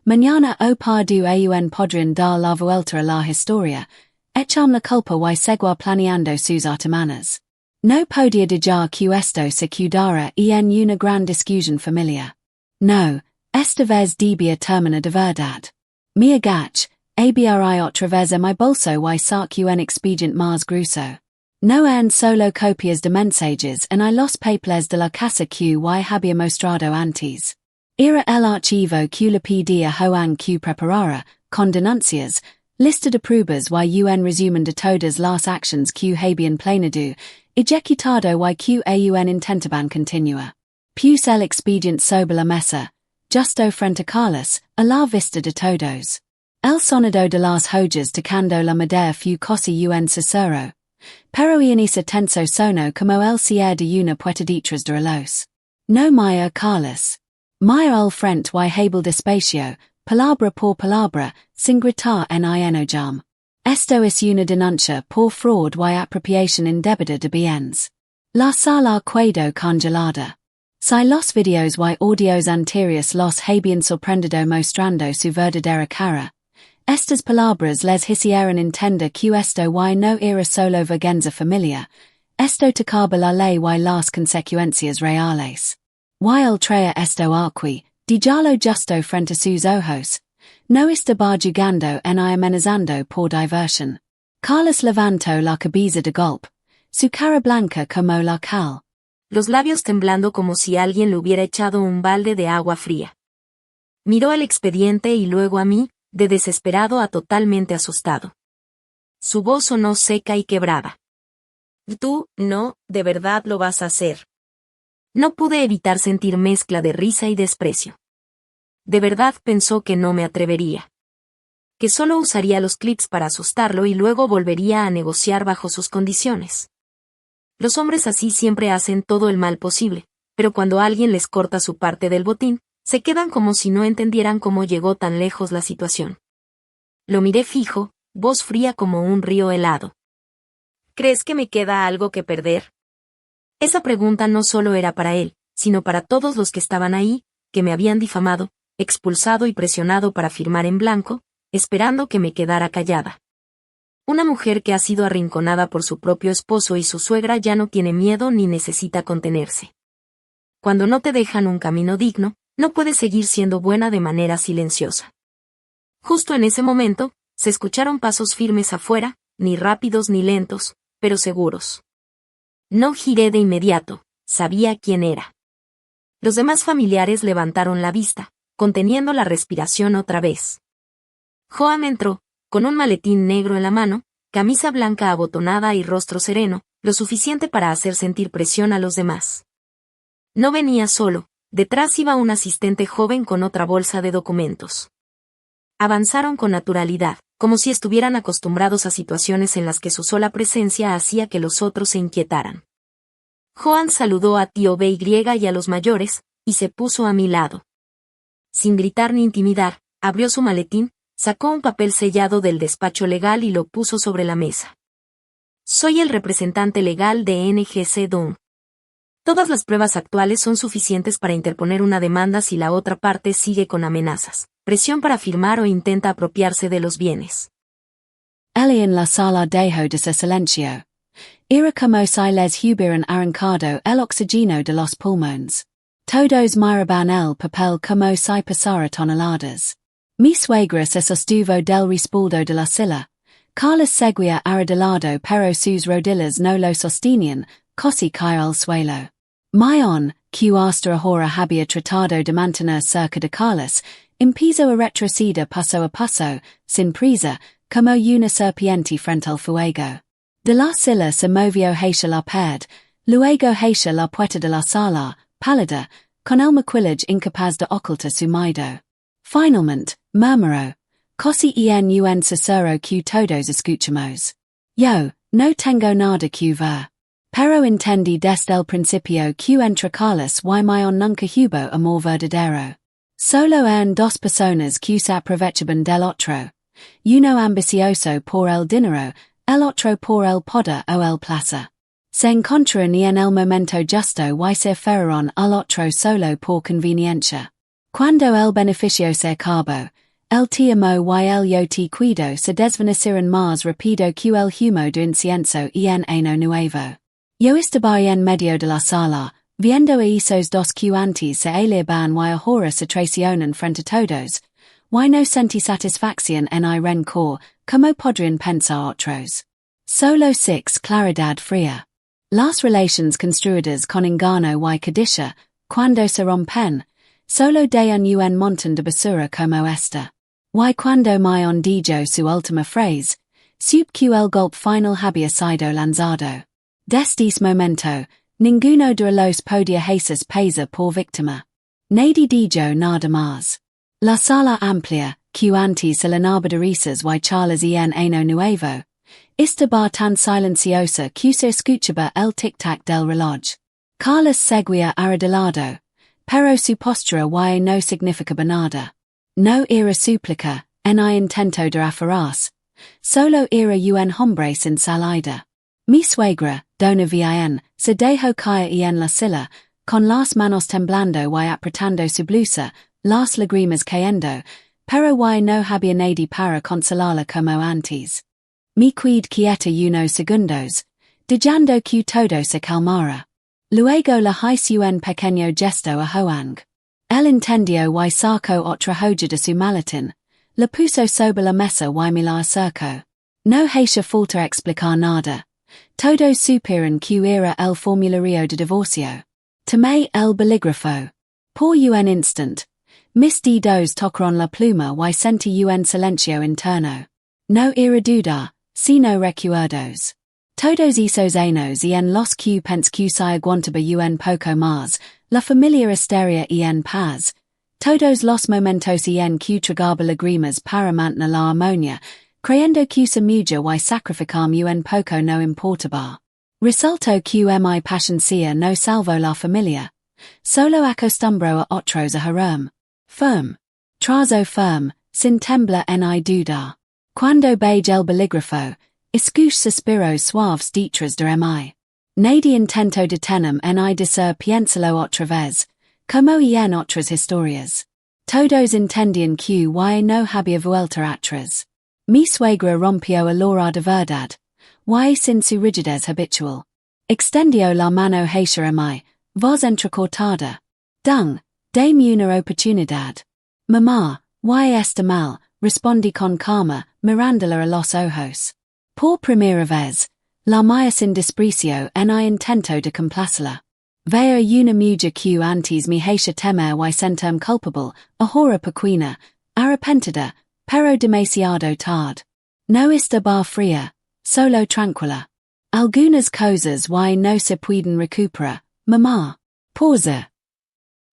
mañana o pardo aún podrían dar la vuelta a la historia, echam la culpa y seguir planeando sus artimañas. No podía dejar que esto se quedara en una gran discusión familiar. No, esta vez debía terminar de verdad. Me agach, abri otra vez a mi bolso y saco un expediente más grueso. No eran solo copias de mensajes en los papeles de la casa que había mostrado antes. Era el archivo que le pedía Joan que preparara, con denuncias, lista de pruebas un resumen de todas las actions que habían planeado, ejecutado que aún intentaban continuar. Puse el expediente sobre la mesa, justo frente a Carlos, a la vista de todos. El sonido de las hojas tocando la madera fue casi un susurro. Pero en ese tenso sono como el cierre de una puerta detrás de los. No maya Carlos. Maya el frente habel despacio, palabra por palabra, sin gritar en enojam. Esto es una denuncia por fraud apropiación indebida de bienes. La sala quedó congelada. Si los videos audios anteriores los habían sorprendido mostrando su verdadera cara, estas palabras les hicieron entender que esto no era solo vergüenza familiar, esto tocaba la ley las consecuencias reales. El traer esto aquí, díjalo justo frente a sus ojos, no estaba jugando en amenazando por diversión. Carlos levantó la cabeza de golpe, su cara blanca como la cal. Los labios temblando como si alguien le hubiera echado un balde de agua fría. Miró el expediente y luego a mí, de desesperado a totalmente asustado. Su voz sonó seca y quebrada. Tú, no, de verdad lo vas a hacer. No pude evitar sentir mezcla de risa y desprecio. De verdad pensó que no me atrevería. Que solo usaría los clips para asustarlo y luego volvería a negociar bajo sus condiciones. Los hombres así siempre hacen todo el mal posible, pero cuando alguien les corta su parte del botín, se quedan como si no entendieran cómo llegó tan lejos la situación. Lo miré fijo, voz fría como un río helado. ¿Crees que me queda algo que perder? Esa pregunta no solo era para él, sino para todos los que estaban ahí, que me habían difamado, expulsado y presionado para firmar en blanco, esperando que me quedara callada. Una mujer que ha sido arrinconada por su propio esposo y su suegra ya no tiene miedo ni necesita contenerse. Cuando no te dejan un camino digno, no puedes seguir siendo buena de manera silenciosa. Justo en ese momento, se escucharon pasos firmes afuera, ni rápidos ni lentos, pero seguros. No giré de inmediato, sabía quién era. Los demás familiares levantaron la vista, conteniendo la respiración otra vez. Joan entró, con un maletín negro en la mano, camisa blanca abotonada y rostro sereno, lo suficiente para hacer sentir presión a los demás. No venía solo, detrás iba un asistente joven con otra bolsa de documentos. Avanzaron con naturalidad, como si estuvieran acostumbrados a situaciones en las que su sola presencia hacía que los otros se inquietaran. Joan saludó a tío BY y a los mayores, y se puso a mi lado. Sin gritar ni intimidar, abrió su maletín, sacó un papel sellado del despacho legal y lo puso sobre la mesa. Soy el representante legal de NGC Dong. Todas las pruebas actuales son suficientes para interponer una demanda si la otra parte sigue con amenazas, presión para firmar o intenta apropiarse de los bienes. Eli en la sala dejó de silencio. Era como si les hubieran arrancado el oxígeno de los pulmones. Todos miraban el papel como si pasara toneladas. Mi suegra se sostuvo del respaldo de la silla. Carlos seguía arrodillado pero sus rodillas no lo sostenían, casi cayó al suelo. Mayon, que hasta ahora había tratado de mantener cerca de Carlos, empezó a retroceder paso a paso, sin prisa, como una serpiente frente al fuego. De la silla se movió hacia la pared, luego hacia la puerta de la sala, pálida, con el maquillage incapaz de ocultar su miedo. Finalmente, murmuró, casi en un susurro que todos escuchamos. Yo, no tengo nada que ver. Pero entendí desde el principio que entre Carlos y Mayon nunca hubo amor verdadero. Solo eran dos personas que se aprovechaban del otro. Uno ambicioso por el dinero, el otro por el poder o el placer. Se encontraron en el momento justo y se fueron al otro solo por conveniencia. Cuando el beneficio se acabó, el te amo y el yo te cuido se desvanecieron más rápido que el humo de incienso y en ano nuevo. Yo estaba en medio de la sala, viendo a esos dos que antes se elevan y ahora se traicionan frente a todos, y no sentí satisfacción en el rencor, como podrían pensar otros. Solo 6 Claridad Fría. Las relaciones construidas con engano y codicia, cuando se rompen, solo de un montón de basura como esta. Y cuando me han dicho su última frase, supe que el golpe final había sido lanzado. Desde momento, ninguno de los podia Jesus pesa por víctima. Nadie dijo nada más. La sala amplia, que antes se llenaba de risas y charlas en ano nuevo, estaba tan silenciosa que se escuchaba el tic-tac del reloj. Carlos seguía arrodillado, pero su postura y no significaba nada. No era súplica, ni intento de aferrarse, solo era un hombre sin salida. Mi suegra, dona Bien, se dejó caer en la silla, con las manos temblando y apretando su blusa, las lágrimas cayendo, pero y no había nadie para consolarla como antes. Me quedé quieta unos segundos, dejando que todo se calmara. Luego le hice un pequeño gesto a Hoang. Él entendió y sacó otra hoja de su maletín, la puso sobre la mesa y me la acercó. No hace falta explicar nada. Todos supieron que era el formulario de divorcio. Tomé el bolígrafo. Por un instant, mis dedos tocaron la pluma y sentí un silencio interno. No era duda, sino recuerdos. Todos esos años en los que pensé que se aguantaba un poco más, la familia estaría en paz. Todos los momentos en que tragaba lágrimas para mantener la armonía, creyendo que se mujer y sacrificarme un poco no importaba. Resultó que mi paciencia no salvó la familia. Solo acostumbró a otros a herm. Firm. Trazo firm, sin temblar ni duda. Cuando beige el bolígrafo, escuché suspiros suaves detrás de mí. Nadie intentó detenerme ni decir piénsalo otra vez, como en otras historias. Todos entendían que y no había vuelta atrás. Mi suegra rompió el hora de verdad, y sin su rigidez habitual. Extendió la mano hacia mí, voz entrecortada. Dung, dame una oportunidad. Mamá, y está mal, respondí con calma, mirándola a los ojos. Por primera vez, la mía sin desprecio ni intento de complacerla. Veo una mujer que antes me hacía temer y sentirme culpable, ahora pequeña, arrepentida, pero demasiado tarde. No estaba fría, solo tranquila. Algunas cosas y no se pueden recuperar, mamá. Pausa.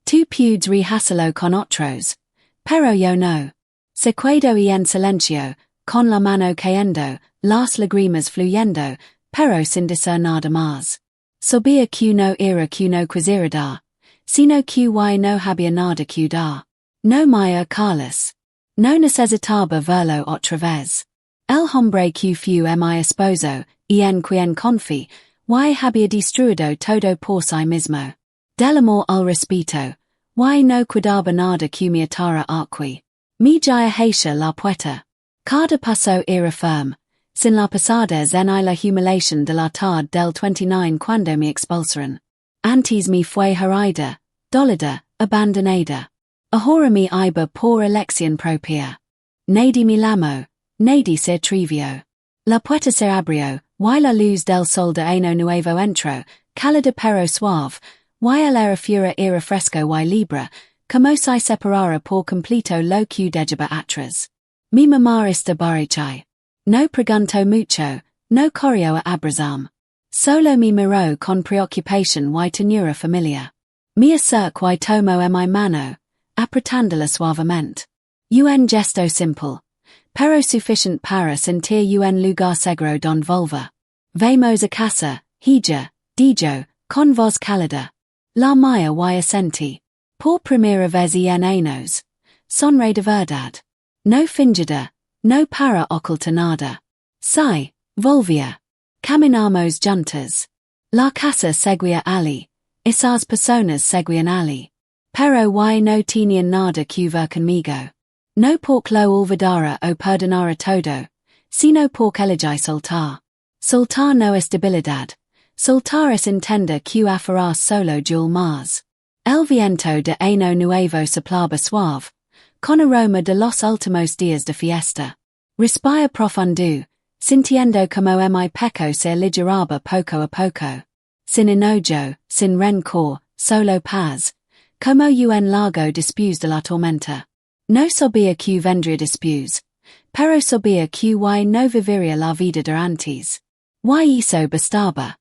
Tú puedes rehacerlo con otros, pero yo no. Se quedó en silencio, con la mano cayendo, las lágrimas fluyendo, pero sin decir nada más. Sabía que no era que no quisiera dar, sino que y no había nada que dar. No me Carlos. No necesitaba verlo otra vez. El hombre que fue mi esposo, en quien confié, y había destruido todo por sí mismo. Del amor al respeto, y no cuidaba nada que me atara aquí. Mi ya hacia la puerta. Cada paso era firme, sin la pesadez ni la humiliación de la tarde del 29 cuando me expulsaron. Antes me fue herida, dolida, abandonada. Ahora me iba por elección propia. Nadie me llamó, nadie se atrevió. La puerta se abrió, y la luz del sol de ano nuevo entró, cálida pero suave, y el aire fuera era fresco y libre, como si separara por completo lo que dejaba atrás. Mi mamá está borracha. No preguntó mucho, no corrió a abrazarme. Solo me miró con preocupación y ternura familiar. Me acercó y tomó mi mano, apretándola suavemente. Un gesto simple, pero suficiente para sentir un lugar seguro donde volver. Vamos a casa, hija, dijo, con voz cálida. La mía y asentí. Por primera vez en años. Sonreí de verdad. No fingida, no para ocultar nada. Sí, volvía. Caminamos juntas. La casa seguía allí. Esas personas seguían allí. Pero y no tenían nada que ver conmigo. No porque lo olvidara o perdonara todo, sino porque elegí soltar. Soltar no es debilidad. Soltar es entender que aferrar solo duele más. El viento de ano nuevo soplaba suave, con aroma de los últimos días de fiesta. Respira profundo, Sintiendo como mi peco se ligeraba poco a poco. Sin enojo, sin rencor, solo paz. Como un largo después de la tormenta. No sabía que vendría después. Pero sabía que no viviría la vida de antes. Y eso bastaba.